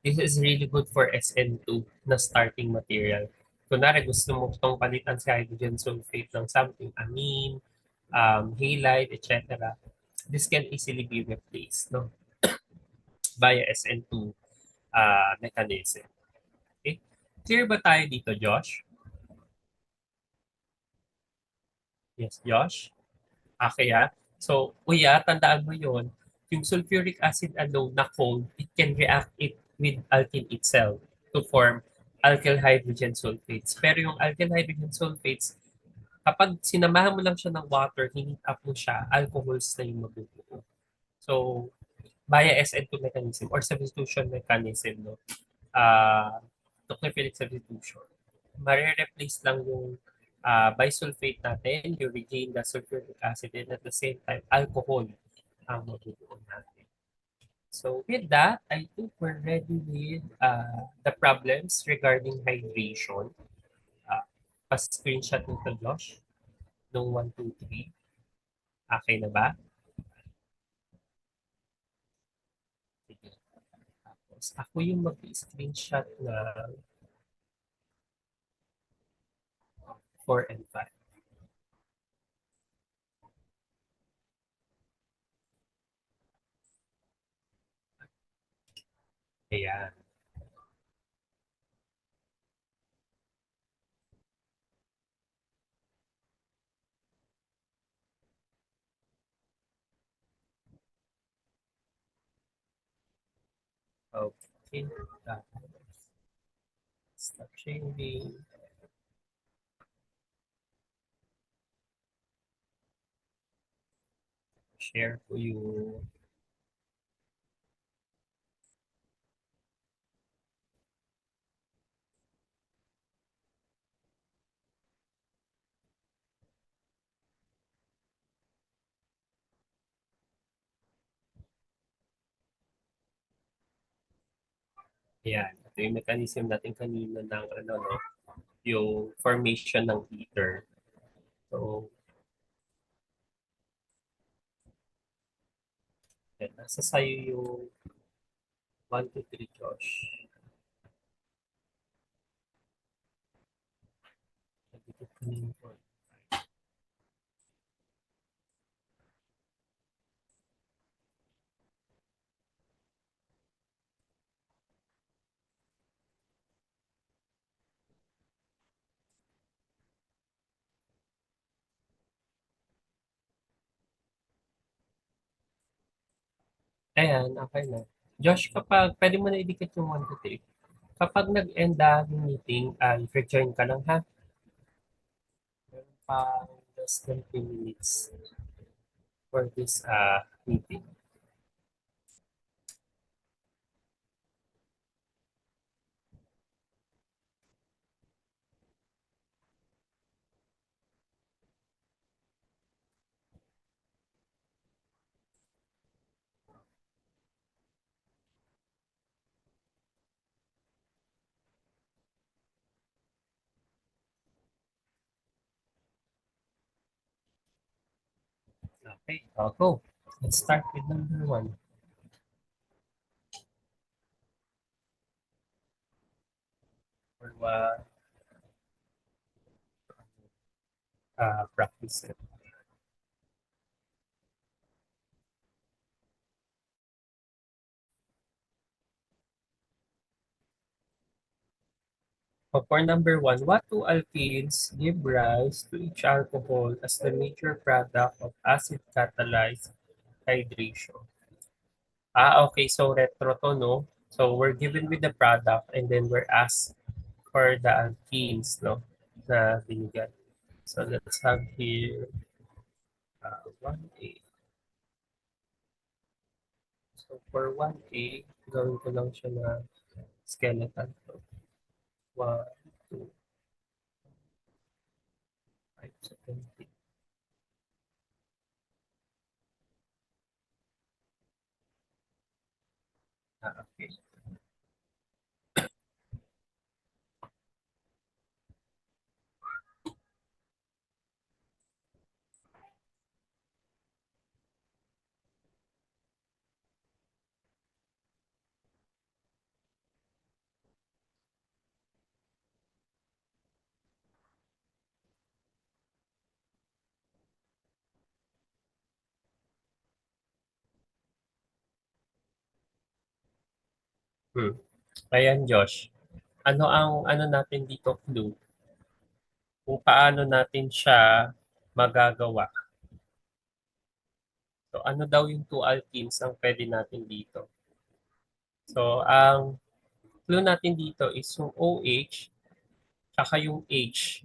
This is really good for SN2 na starting material. Kunwari, gusto mo itong palitan sa hydrogen sulfate ng something, amine, halide, etc. This can easily be replaced, no, via SN2 mechanism. Okay? Clear ba tayo dito, Josh? Yes, Josh? Okay, ah. So, kuya, tandaan mo yon. Yung sulfuric acid alone na cold, it can react it with alkene itself to form alkyl hydrogen sulfates. Pero yung alkyl hydrogen sulfates, kapag sinamahan mo lang siya ng water, hinit up mo siya, alcohols na yung mabubuo. So, via SN2 mechanism or substitution mechanism, no? Nucleophilic substitution. Mare-replace lang yung bisulfate natin, you regain the sulfuric acid and at the same time, alcohol ang mabubuo natin. So with that, I think we're ready with the problems regarding hydration. Uh, Pa-screenshot nito, Josh. Nung 1, 2, 3. Okay na ba? Sige. Tapos ako yung mag-screenshot na 4 and 5. Ayan. Okay. Stop sharing. Share ko yung Ayan, ito yung mechanism natin kanina ng ano, no, yung formation ng ether. So, yan, nasa sayo yung 1, 2, 3, Josh. Nagigit ko na yung point. Ayan, okay na. Josh, kapag pwede mo na idikit yung 1, 2, 3. Kapag nag-end yung meeting, return ka lang ha. Meron pa less than 2 minutes for this meeting. Okay, I'll go. Let's start with number 1. practice it. So for number one, what two alkenes give rise to each alcohol as the major product of acid catalyzed hydration? Okay. So retro to, no? So we're given with the product and then we're asked for the alkenes, no? Na binigay. So let's have here 1A. So for 1A, gawin ko lang siya na skeleton. So 1, 2, 5, 7, 8. Okay. Hmm. Ayan, Josh. Ano ang ano natin dito clue kung paano natin siya magagawa. So ano daw yung two alkenes ang pwede natin dito? So ang clue natin dito is yung OH tsaka yung H.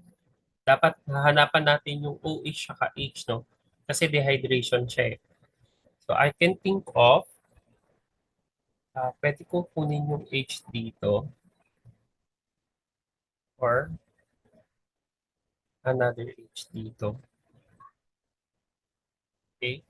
Dapat hahanapan natin yung OH tsaka H, no? Kasi dehydration siya eh. So I can think of, pwede ko kunin yung H dito or another H dito. Okay?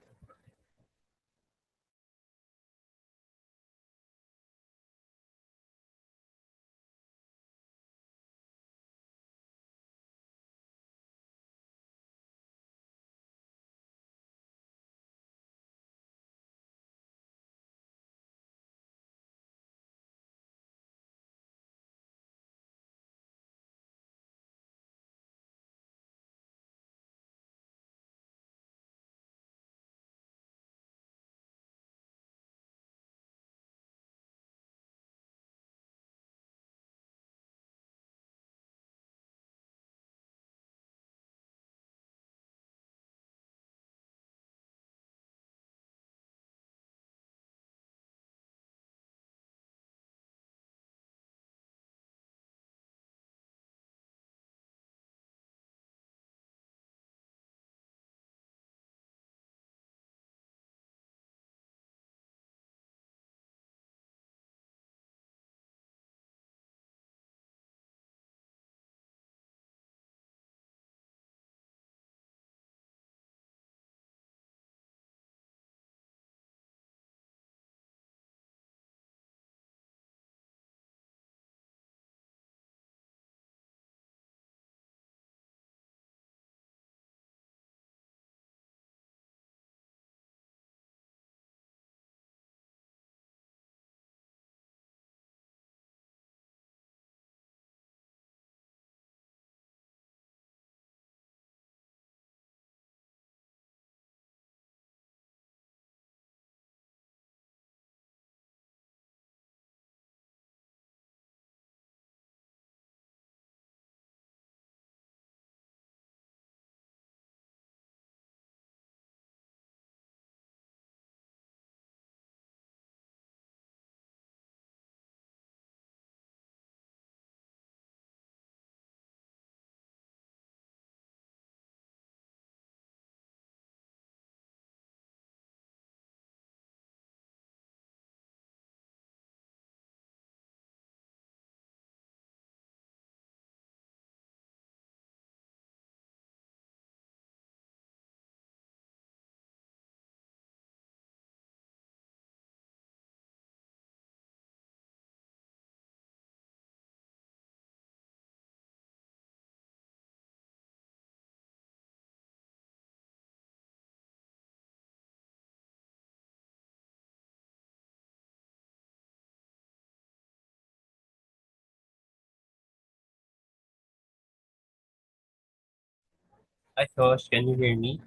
Hi, Josh. Can you hear me?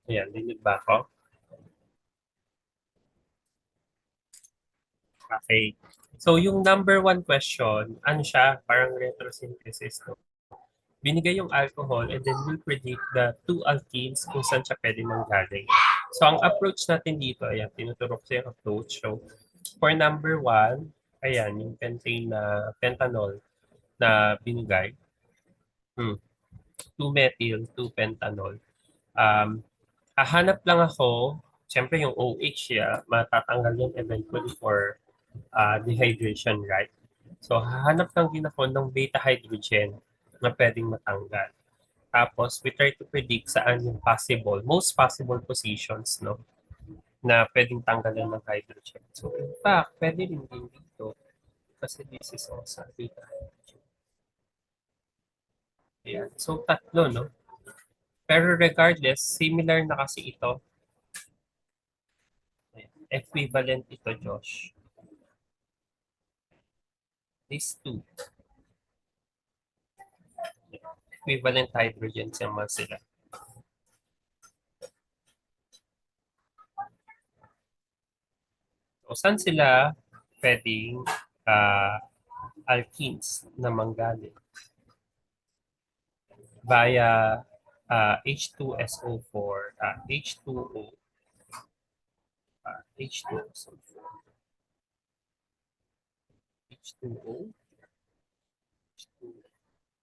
Ayan, dinig ba ako? Okay. So, yung number one question, ano siya? Parang retrosynthesis. No? Binigay yung alcohol and then we'll predict the two alkenes kung saan siya pwede manggaling. So, ang approach natin dito, ayan, tinuturo ko sa yung approach. So, for number one, ayan, yung pentane na pentanol na binigay. 2-methyl, 2-pentanol. Um, Hahanap lang ako, siyempre yung OH ya, matatanggal yun eventually for dehydration, right? So, hahanap lang din ako ng beta hydrogen na pwedeng matanggal. Tapos, we try to predict saan yung possible, most possible positions, no, na pwedeng tanggalan ng hydrogen. So, in fact, pwede rin din dito kasi this is also beta hydrogen. Ayan. So, tatlo, no? Pero regardless, similar na kasi ito. Ayan. Equivalent ito, Josh. These two, equivalent hydrogens naman sila. So, saan sila pwedeng uh, alkenes na manggaling? Via H2SO4, H2O, H2SO4, H2O,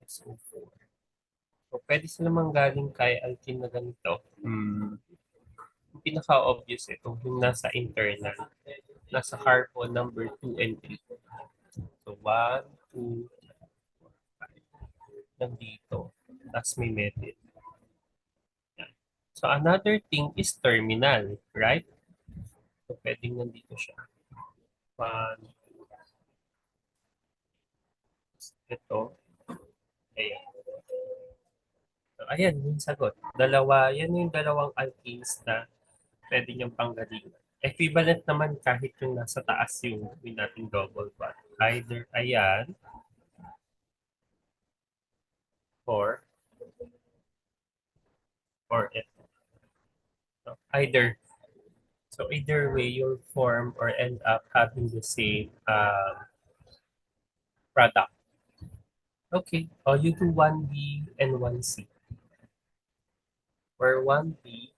H2SO4. So, pwede sila manggaling kay alkene na ganito. Yung pinaka-obvious ito, yung nasa internal, nasa carbon number 2 and 3. So, 1, 2, nandito. Tapos may method. Yan. So, another thing is terminal, right? So, pwedeng nandito siya. 1, ito, ayan. So, ayan, yung sagot. Dalawa, yan yung dalawang alkenes na pwede niyang panggalingan. Equivalent naman kahit yung nasa taas yung gawin natin double bond. Either ayan or ito. So, either way, you'll form or end up having the same product. Okay, you do 1B and 1C. Where 1B,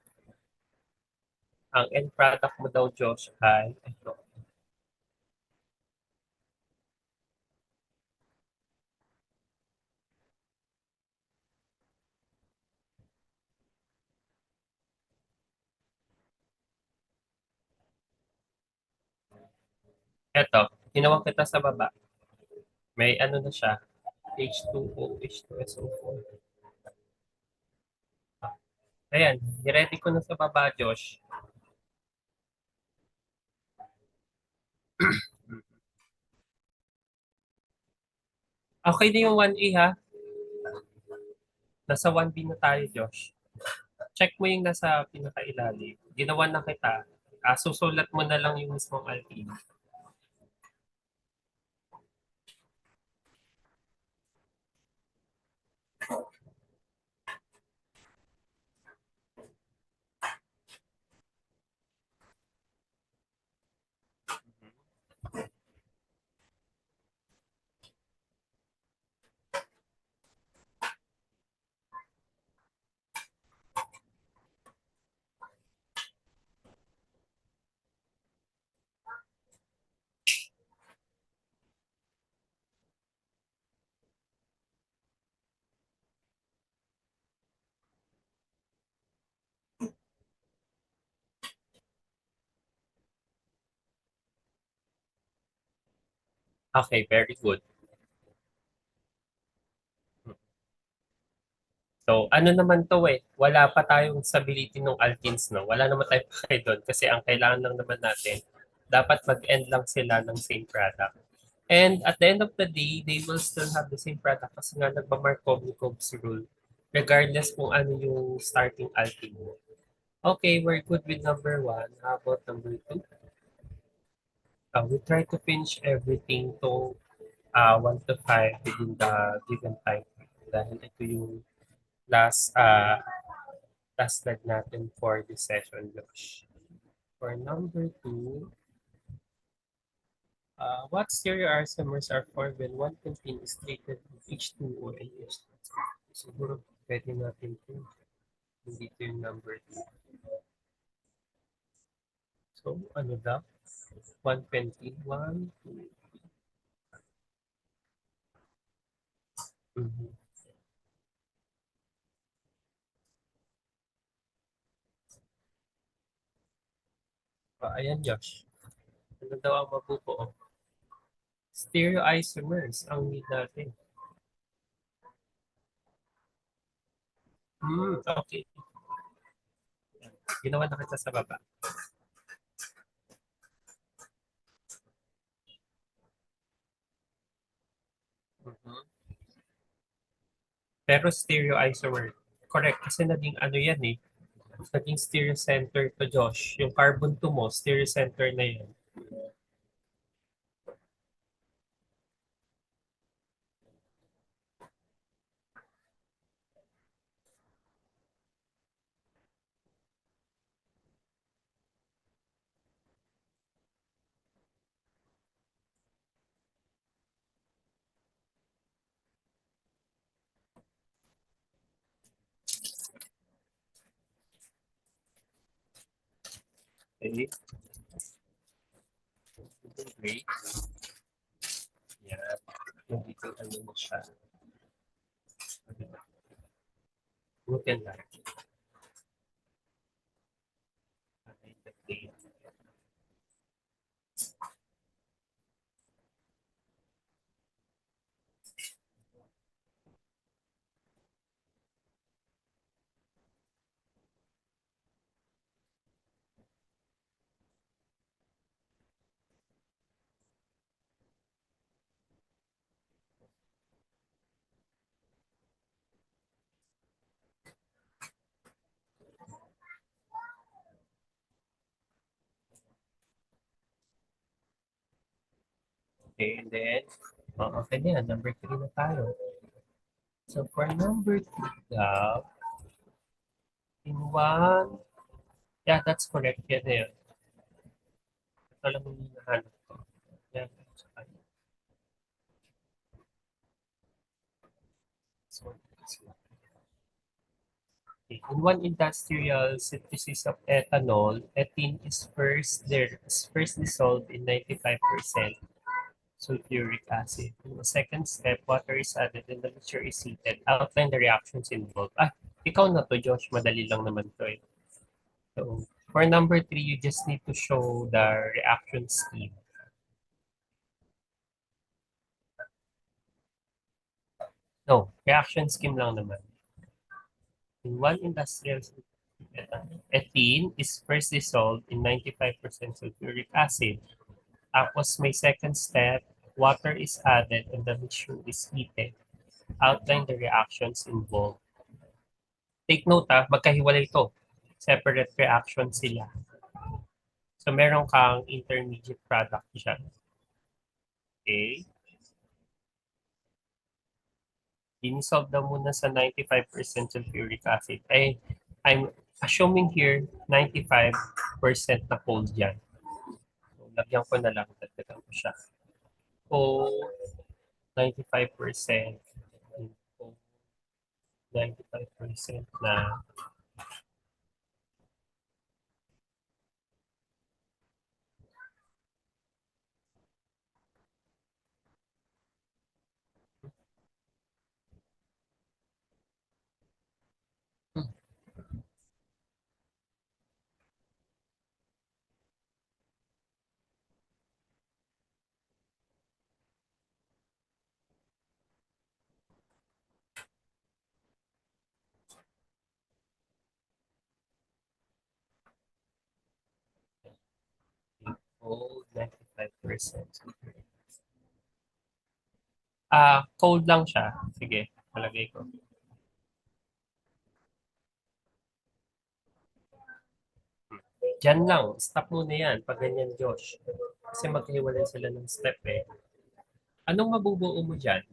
ang end product mo daw, Josh, ay ito. Ito, tinawag kita sa baba. May ano na siya, H2O, H2SO4. Ayan, i-ready ko na sa baba, Josh. Okay na yung 1A ha. Nasa 1B na tayo, Josh. Check mo yung nasa pinakailalim. Ginawa na kita. Susulat mo na lang yung mismong alpine. Okay, very good. So, ano naman to eh, wala pa tayong stability ng alkenes, no? Wala naman tayong pakay doon kasi ang kailangan lang naman natin, dapat mag-end lang sila ng same product. And at the end of the day, they will still have the same product kasi nga nagpa-Markovnikov's rule regardless kung ano yung starting alkene mo. Okay, we're good with number one. How about number two? We try to finish everything to 1 to 5 within the given time. dahil ito yung last slide natin for this session, Josh. For number 2, what stereoisomers are formed when one protein is treated with H2O and H2O? Siguro pwede natin ito. Hindi ito yung number 2. So, ano daw? 121. Mhm. Ayan, Josh. Ano daw ang mabubuo? Stereoisomers ang need natin. Okay. Ginawa na kita sa baba. Mhm. Pero stereoisomer, correct. Kasi naging ano yan eh. Naging stereocenter to Josh. Yung carbon 2 mo, stereocenter na yan. Okay. Great. Yan. Nandito ano mo siya. Butin lang. Okay. Okay, and then, okay na yan. Number 3 na tayo. So for number 3 daw, in one, yeah, that's correct. Yan na yun. Ito lang yung hinahanap ko. Yan. So, okay. In one industrial synthesis of ethanol, ethene is first dissolved in 95% sulfuric acid. In the second step, water is added and the mixture is heated. Outline the reactions involved. Ikaw na to, Josh. Madali lang naman to eh. So, for number 3, you just need to show the reaction scheme. No, reaction scheme lang naman. In one industrial ethene is first dissolved in 95% sulfuric acid. Tapos may second step, water is added and the mixture is heated. Outline the reactions involved. Take note magkahiwalay ito. Separate reactions sila. So meron kang intermediate product dyan. Okay. Dinisolve na muna sa 95% sulfuric acid. I'm assuming here 95% na cold yan. So, lagyan ko na lang, dagdagan ko siya. So, 95%. 95% na cold 95%. Cold lang siya. Sige, palagay ko. Diyan lang. Stop muna yan. Pag ganyan, Josh. Kasi maghiwalay sila ng step eh. Anong mabubuo mo dyan?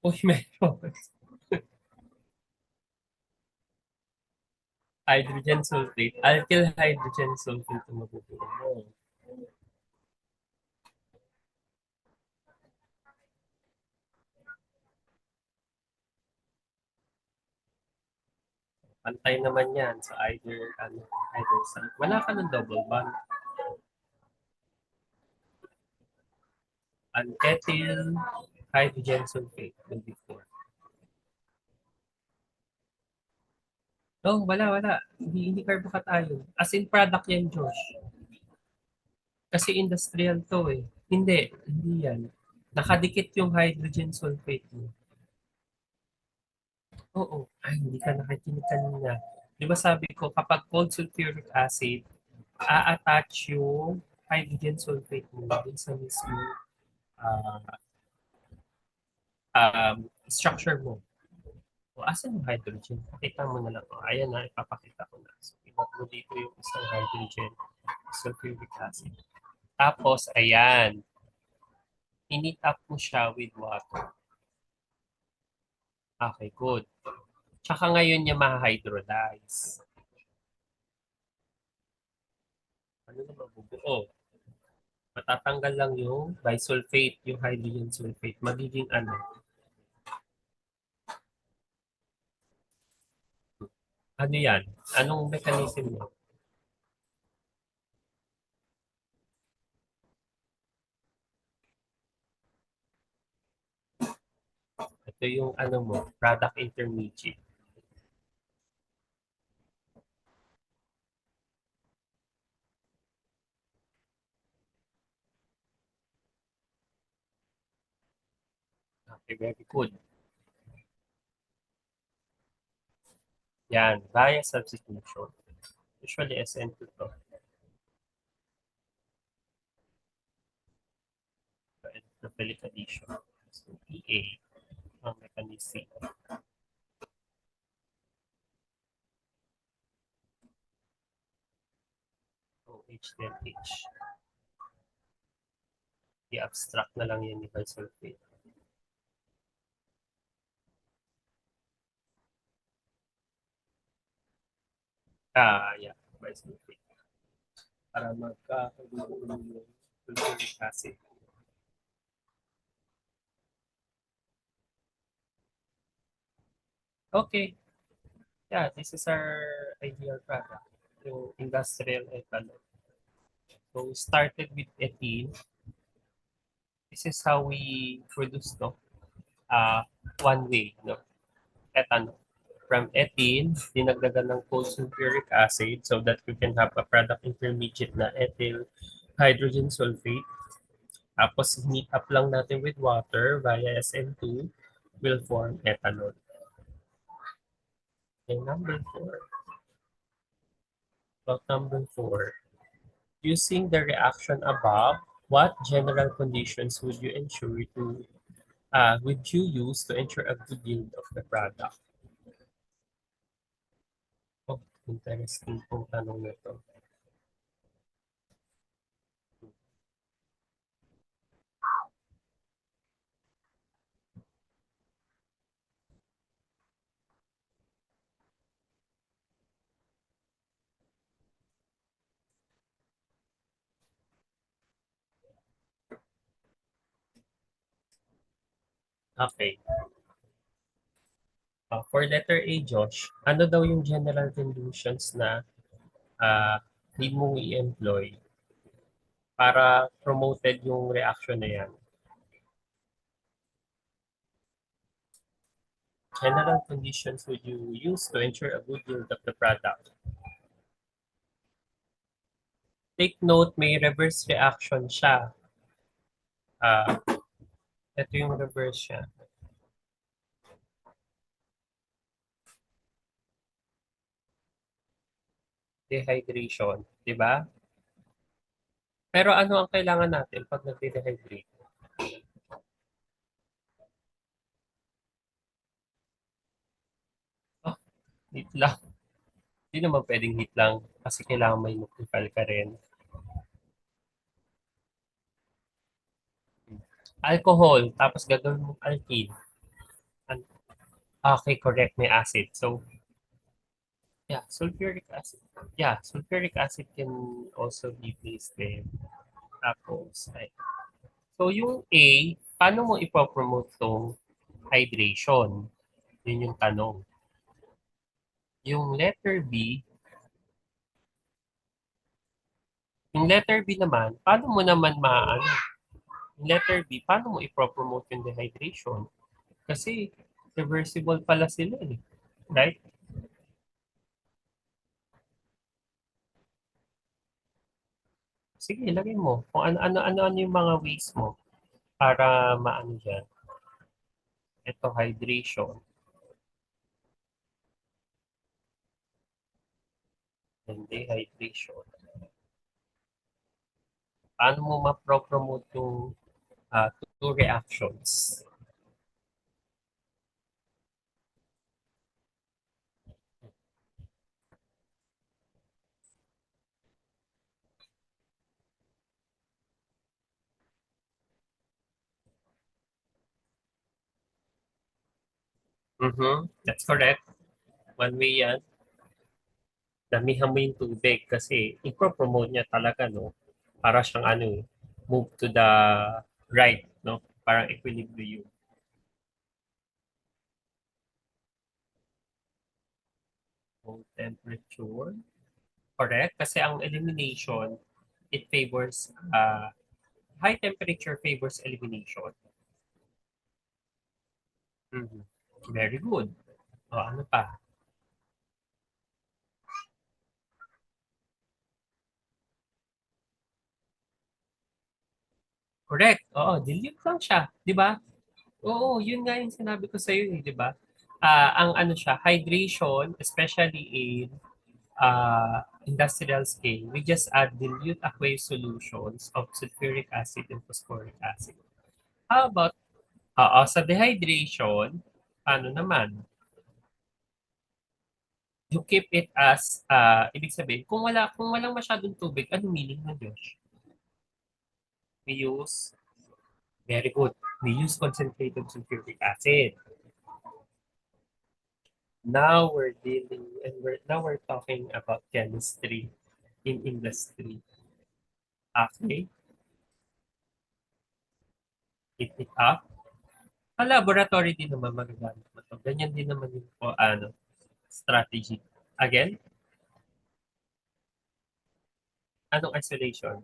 Uy, meron. Hydrogen sulfate. Alkyl hydrogen sulfate ang mabubuo mo. Pantay naman yan sa either side. Wala ka ng double bond. Unethyl hydrogen sulfate will be 4. Oh, wala. Hindi carbocation. As in product yan, Josh. Kasi industrial to eh. Hindi yan. Nakadikit yung hydrogen sulfate mo. Oo. Ay, hindi ka nakikinig kanina. Di ba sabi ko, kapag cold sulfuric acid, a-attach yung hydrogen sulfate mo dun sa mismo ah, structure mo. O, asan yung hydrogen? Pakita mo na lang. O, ayan na, ipapakita ko na. So, ibat mo dito yung isang hydrogen sulfuric acid. Tapos, ayan, init up mo siya with water. Okay, good. Tsaka ngayon niya ma-hydrolyze. Ano na mabubuo? Matatanggal lang yung bisulfate, yung hydrogen sulfate. Magiging ano? Ano yan? Anong mechanism mo? Ito yung ano mo, product intermediate. Okay, very good. Yan, via substitution. Usually SN2 to. Nucleic addition. So, PA, ang mechanism. OH then H. I-abstract na lang yan ni bisulfate. Yeah, bisulfate. Para magkakagulo yung sulfuric acid. Okay. Yeah, this is our ideal product. Yung industrial ethanol. So, we started with ethene. This is how we produce no? One way, no? Ethanol. From ethene, dinagdagan ng cold sulfuric acid so that we can have a product intermediate na ethyl hydrogen sulfate. Tapos, heat up lang natin with water via SN2 will form ethanol. Okay, number 4. About number 4. Using the reaction above, what general conditions would you use to ensure a good yield of the product? Oh, interesting pong tanong na to. Okay. For letter A, Josh, ano daw yung general conditions na need mong i-employ para promoted yung reaction na yan? General conditions would you use to ensure a good yield of the product? Take note, may reverse reaction siya. Ito yung reverse siya. Dehydration, di ba? Pero ano ang kailangan natin pag nagde-dehydrate? Oh, heat lang. Hindi naman pwedeng heat lang kasi kailangan may nucleophile ka rin. Alcohol, tapos gagawin mong alkene. An- Okay, correct, may acid. So, yeah, sulfuric acid. Yeah, sulfuric acid can also be placed there. Tapos, ay. So, yung A, paano mo ipopromote tong hydration? Yun yung tanong. Yung letter B, yung letter B naman, paano mo naman maano? Yung letter B, paano mo ipopromote yung dehydration? Kasi reversible pala sila eh. Right? Sige, ilagay mo. Kung ano yung mga ways mo para maano dyan. Ito, hydration and dehydration. Paano mo ma-promote yung two reactions? That's correct. One way yan. Damihan mo yung tubig kasi i-promote niya talaga, no? Para siyang ano, move to the right, no? Parang equilibrium. Low temperature. Correct? Kasi ang elimination, it favors, high temperature favors elimination. Mhm. Very good. O, ano pa? Correct. Oo, dilute lang siya. Di ba? Oo, yun nga yung sinabi ko sa iyo, di ba? Ang ano siya, hydration, especially in industrial scale, we just add dilute aqueous solutions of sulfuric acid and phosphoric acid. How about sa dehydration, ano naman? You keep it as, ibig sabihin, kung walang masyadong tubig, ano meaning na Josh? We use, very good, we use concentrated sulfuric acid. Now we're talking about chemistry in industry. Okay, keep it up. Sa laboratory din naman magagamit mo to. Ganyan din naman yung strategy. Again, anong isolation?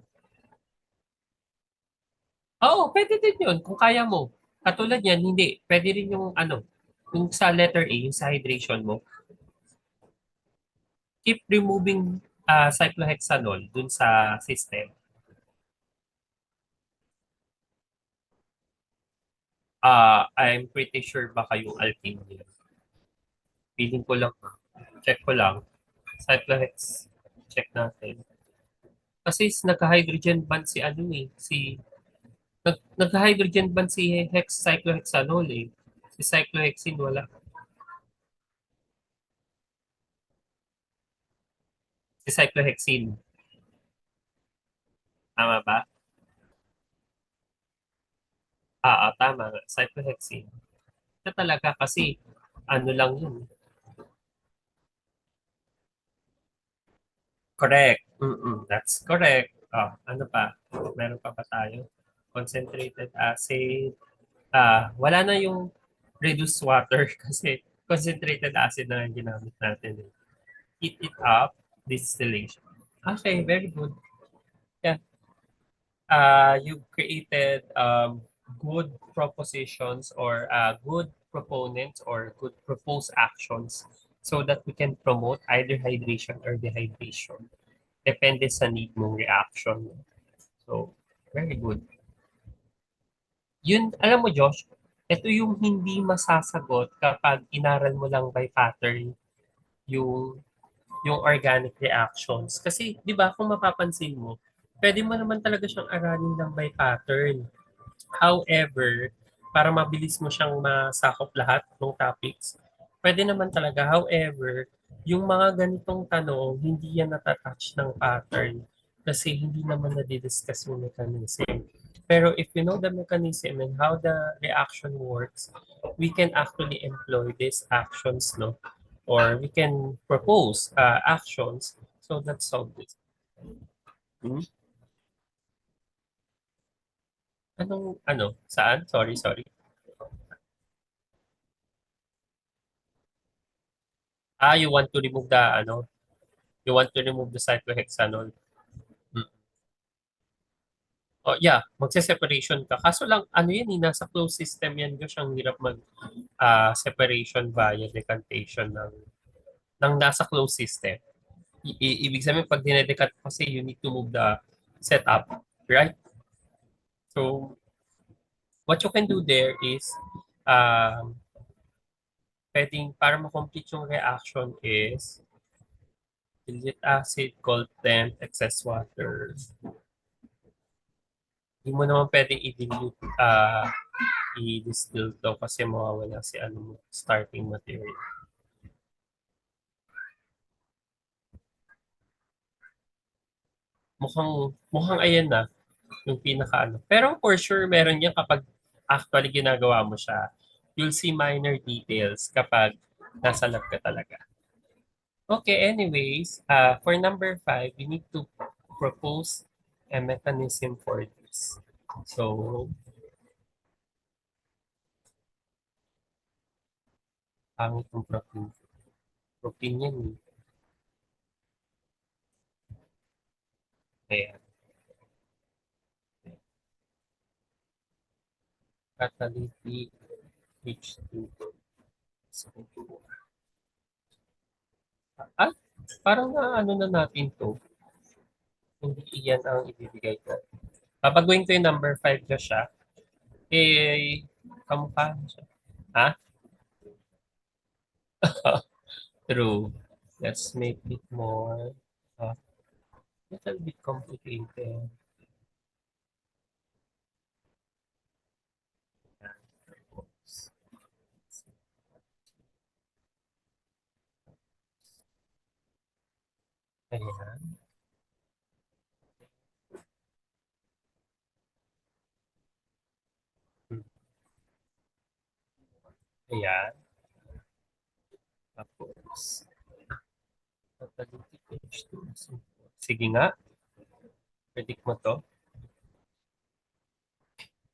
Oo, pwede din yun kung kaya mo. Katulad yan, hindi. Pwede rin yung yung sa letter A, yung sa hydration mo, keep removing cyclohexanol dun sa system. I'm pretty sure baka yung alkene yun. Feeling ko lang, check ko lang. Cyclohex, check natin. Kasi nagka-hydrogen bond si nagka-hydrogen bond si cyclohexanol eh. Si cyclohexene wala. Si cyclohexene, tama ba? Tama nga. Cyclohexene. Na talaga kasi ano lang yun. Correct. That's correct. Ano pa? Meron pa ba tayo? Concentrated acid. Wala na yung reduced water kasi concentrated acid na yung ginamit natin. Heat it up, distillation. Okay, very good. Yeah. You've created good propositions or good proponents or good proposed actions so that we can promote either hydration or dehydration. Depende sa need mong reaction. So, very good. Yun, alam mo Josh, ito yung hindi masasagot kapag inaral mo lang by pattern yung organic reactions. Kasi, di ba, kung mapapansin mo, pwede mo naman talaga siyang aralin lang by pattern. However, para mabilis mo siyang masakop lahat ng topics, pwede naman talaga. However, yung mga ganitong tanong, hindi yan natatouch ng pattern kasi hindi naman nadidiscuss yung mechanism. Pero if you know the mechanism and how the reaction works, we can actually employ these actions, no? Or we can propose actions so that solve this. Hmm? Ano? Saan? Sorry, sorry. You want to remove the, you want to remove the cyclohexanol. Mm. Oh, yeah, magse-separation ka. Kaso lang, ano yan, nasa closed system yan, Josh, ang hirap mag-separation via decantation ng nasa closed system. Ibig sabihin, pag dinedecat kasi, you need to move the setup, right? So, what you can do there is, um, pwedeng, para ma-complete yung reaction is, dilute acid, cold temp, excess water. Hindi mo naman pwedeng i-dilute, i-distill to kasi mawawala si starting material. Mukhang ayan na yung pinaka. Pero for sure meron yan kapag actually ginagawa mo siya. You'll see minor details kapag nasa lab ka talaga. Okay, anyways, for number 5, we need to propose a mechanism for this. So, pangit yung protein. Protein yan eh. Ayan. Catalytic H2. So, ah, parang na ano na natin to. Hindi iyan ang ibibigay ko. Papagawin ko yung number 5 na siya. Eh, kamukha mo siya. Ha? True. Let's make it more, uh, little bit complicated. Ayan. Ayan. Tapos, catalytic H2. Sige nga, predict mo to.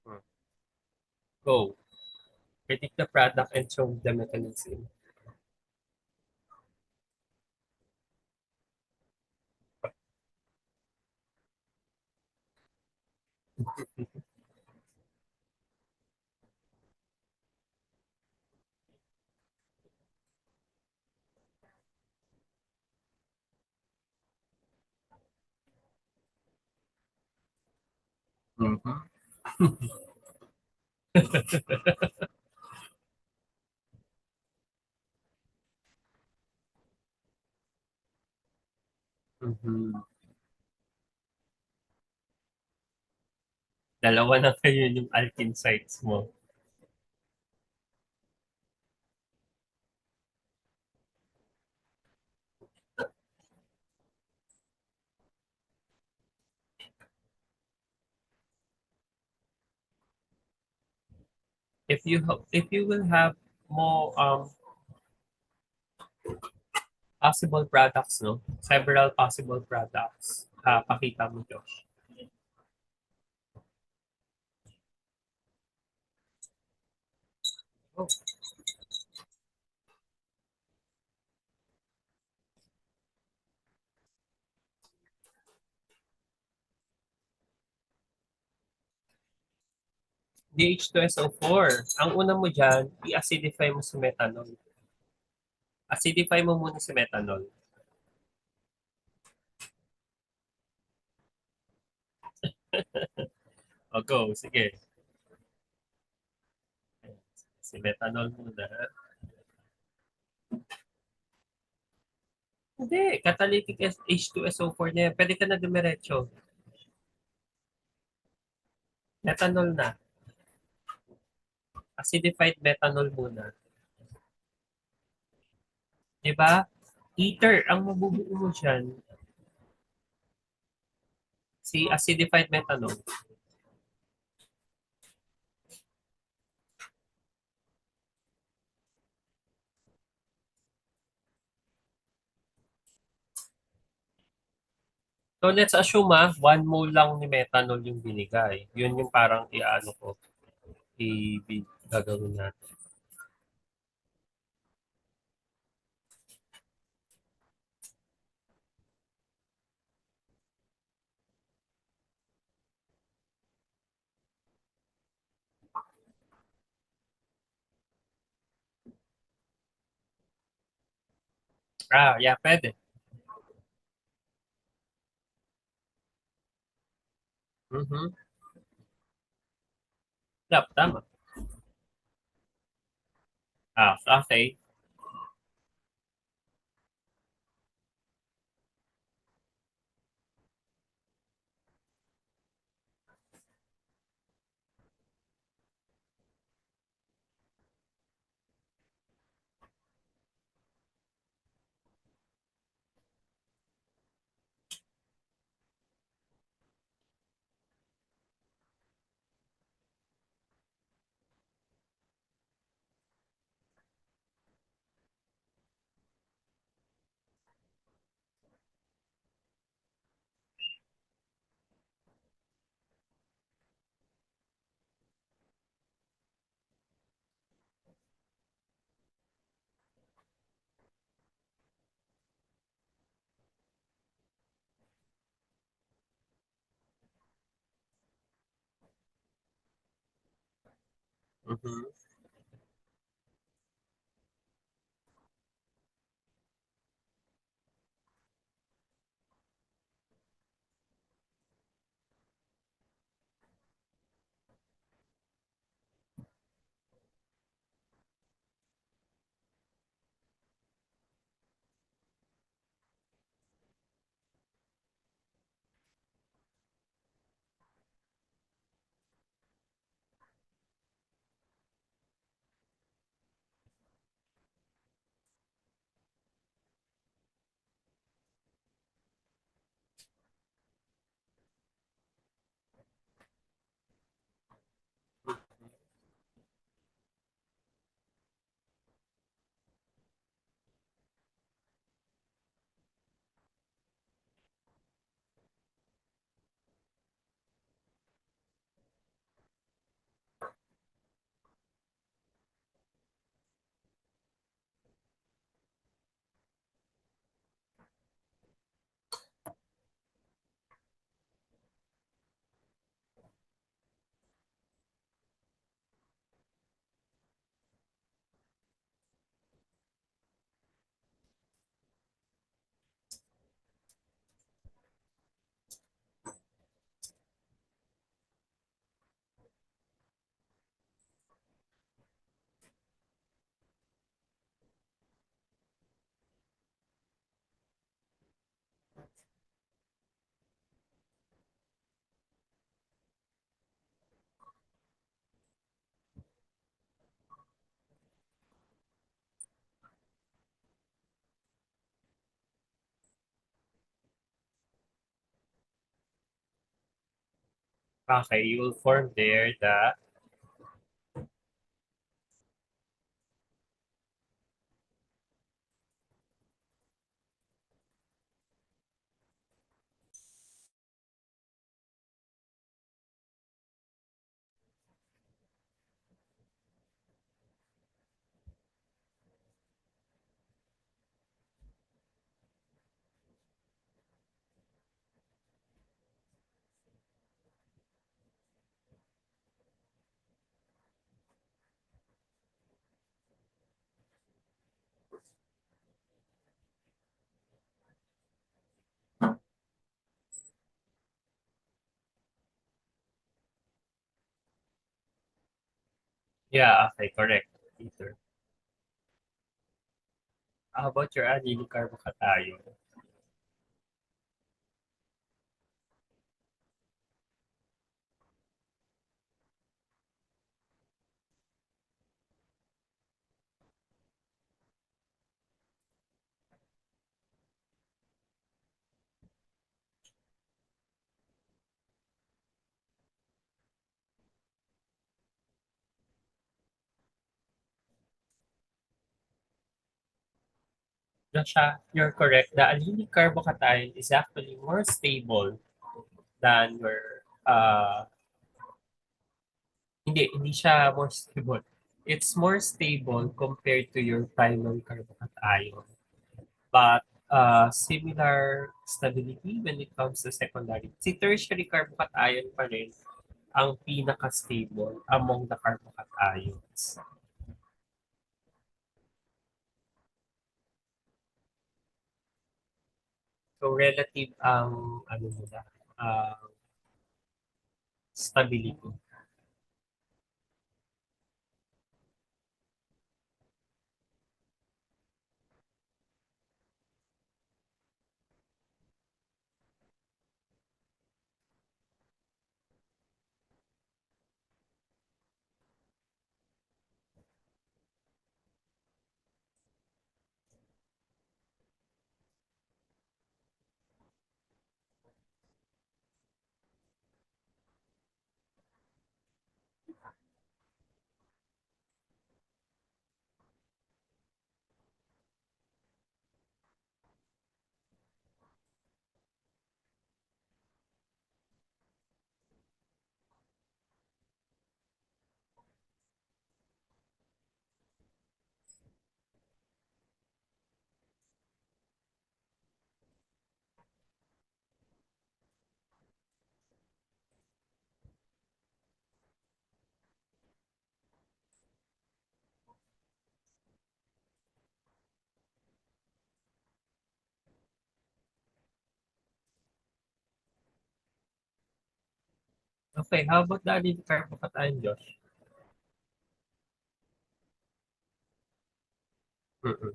Hmm. Go. Predict the product and show the mechanism. Mhm. Mhm. Dalawa na kayo yung alkene sites mo. If you will have more possible products, no? Several possible products. Pakita mo, Josh. Oh. DH2SO4. Ang una mo dyan, i-acidify mo sa methanol. Acidify mo muna sa methanol. O, go. Sige. Si methanol muna. Hindi. Catalytic H2SO4 na yan. Pwede ka na dumiretso. Methanol na. Acidified methanol muna. Diba? Ether, ang mabubuo mo dyan, si acidified methanol. So let's assume 1 mole lang ni methanol yung binigay. Yun yung parang iaano ko, gagawin natin. Yeah, pwede. Mhm. Yep, tama. Okay. Mhm. Okay, you will form there the yeah, okay, correct. Ether. How about your allylic carbocation? siya, you're correct. The allylic carbocation is actually more stable than your, hindi siya more stable. It's more stable compared to your primary carbocation. But similar stability when it comes to secondary. Si tertiary carbocation pa rin ang pinaka-stable among the carbocations. So relative ang ano nila, stability. Okay, how about the allylic carbocation, Josh? Mm-mm.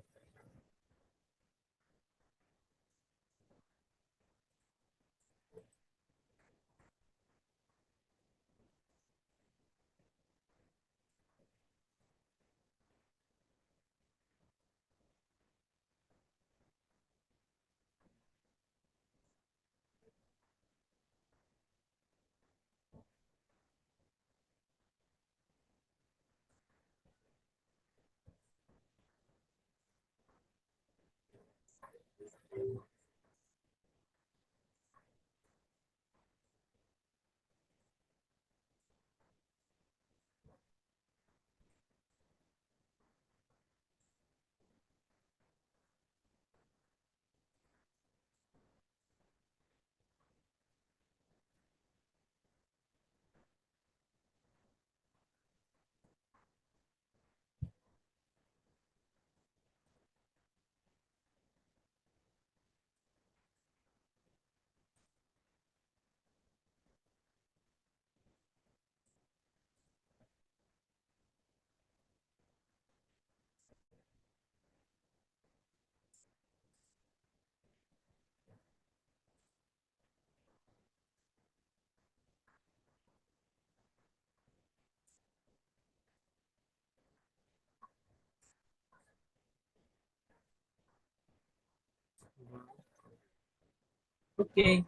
Okay.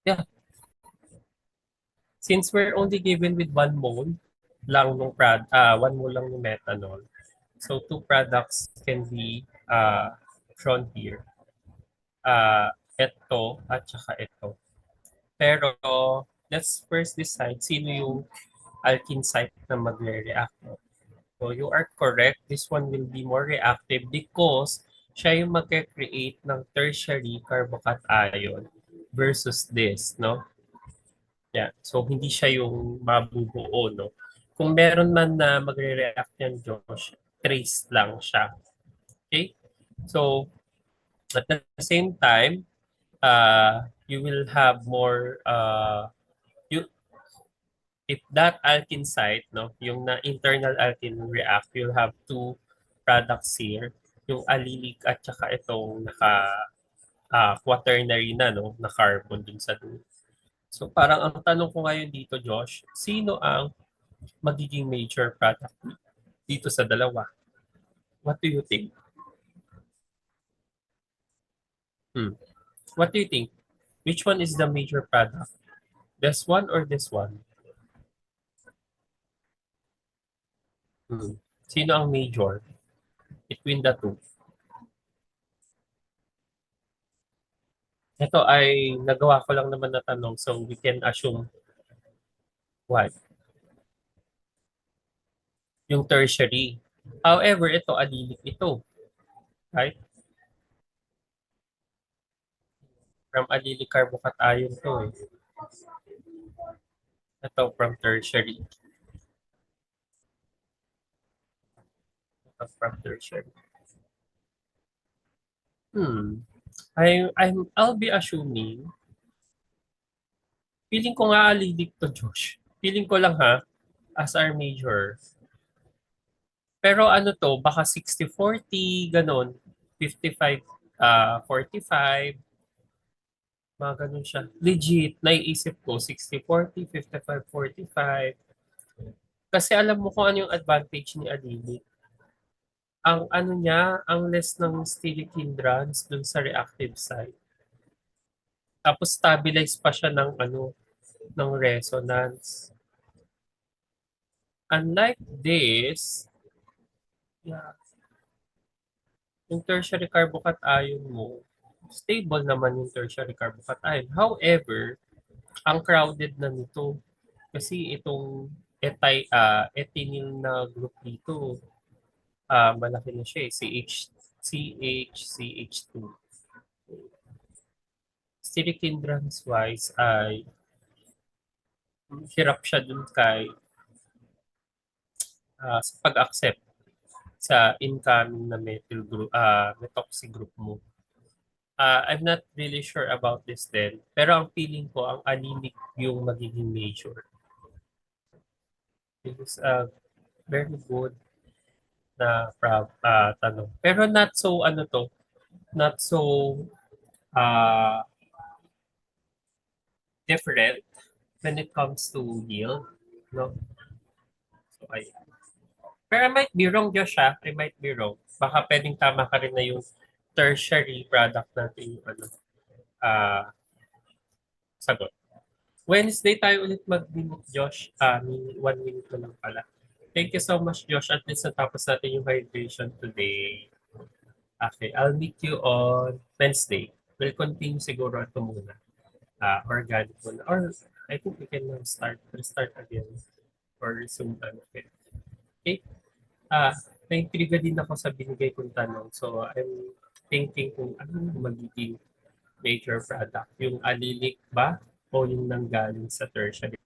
Yeah. Since we're only given with one mole lang ng methanol, so two products can be shown here. Ito at saka ito. Pero let's first decide sino yung alkene site na magre-react. No? So you are correct. This one will be more reactive because siya yung magre-create ng tertiary carbocation versus this, no? Yeah. So hindi siya yung mabubuo, no? Kung meron man na magre-react yan, Josh, trace lang siya. Okay? So at the same time, you will have more you if that alkene site, no, yung na internal alkene react, you'll have two products here, yung allylic at saka itong naka quaternary na, no, na carbon dun sa dulo. So parang ang tanong ko ngayon dito, Josh, sino ang magiging major product dito sa dalawa? What do you think? Hmm. What do you think? Which one is the major product? This one or this one? Hmm. Sino ang major between the two? Ito ay nagawa ko lang naman na tanong, so we can assume what? Yung tertiary. However, ito alilik ito, right? From alilik carbocation to eh. Ito from tertiary. Ito from tertiary. I'll be assuming, feeling ko nga alilik to, Josh. Feeling ko lang ha, as our major. Pero ano to, baka 60-40, ganon. 55-45, mga ganun siya. Legit, naiisip ko, 60-40, 55-45. Kasi alam mo kung ano yung advantage ni Alili. Ang ano niya, ang less ng steric hindrance dun sa reactive site. Tapos stabilize pa siya ng ano, ng resonance. Unlike this, yeah, yung tertiary carbocation mo, stable naman yung tertiary carbocation. However, ang crowded na nito kasi itong ethynyl na group dito, malaki na siya eh, CH2. Steric hindrance wise ay hirap siya dun kay sa pag-accept sa incoming na methyl group, methoxy group mo. I'm not really sure about this then. Pero ang feeling ko, ang anemic yung magiging major. This is a very good na tanong. Pero not so, ano to, not so uh, different when it comes to yield. No? So, ay. Pero I might be wrong, Josh, ha? I might be wrong. Baka pwedeng tama ka rin na yung tertiary product natin yung ano, sagot. Wednesday tayo ulit mag-minute, Josh. 1 minute na lang pala. Thank you so much, Josh. At least natapos natin yung hydration today. Okay, I'll meet you on Wednesday. We'll continue siguro ito muna. Organic muna. Or I think we can restart again or resume okay. Okay? Na-intriga din ako sa binigay kong tanong. So, I'm thinking kung ano magiging major product. Yung alilik ba o yung nanggaling sa tertiary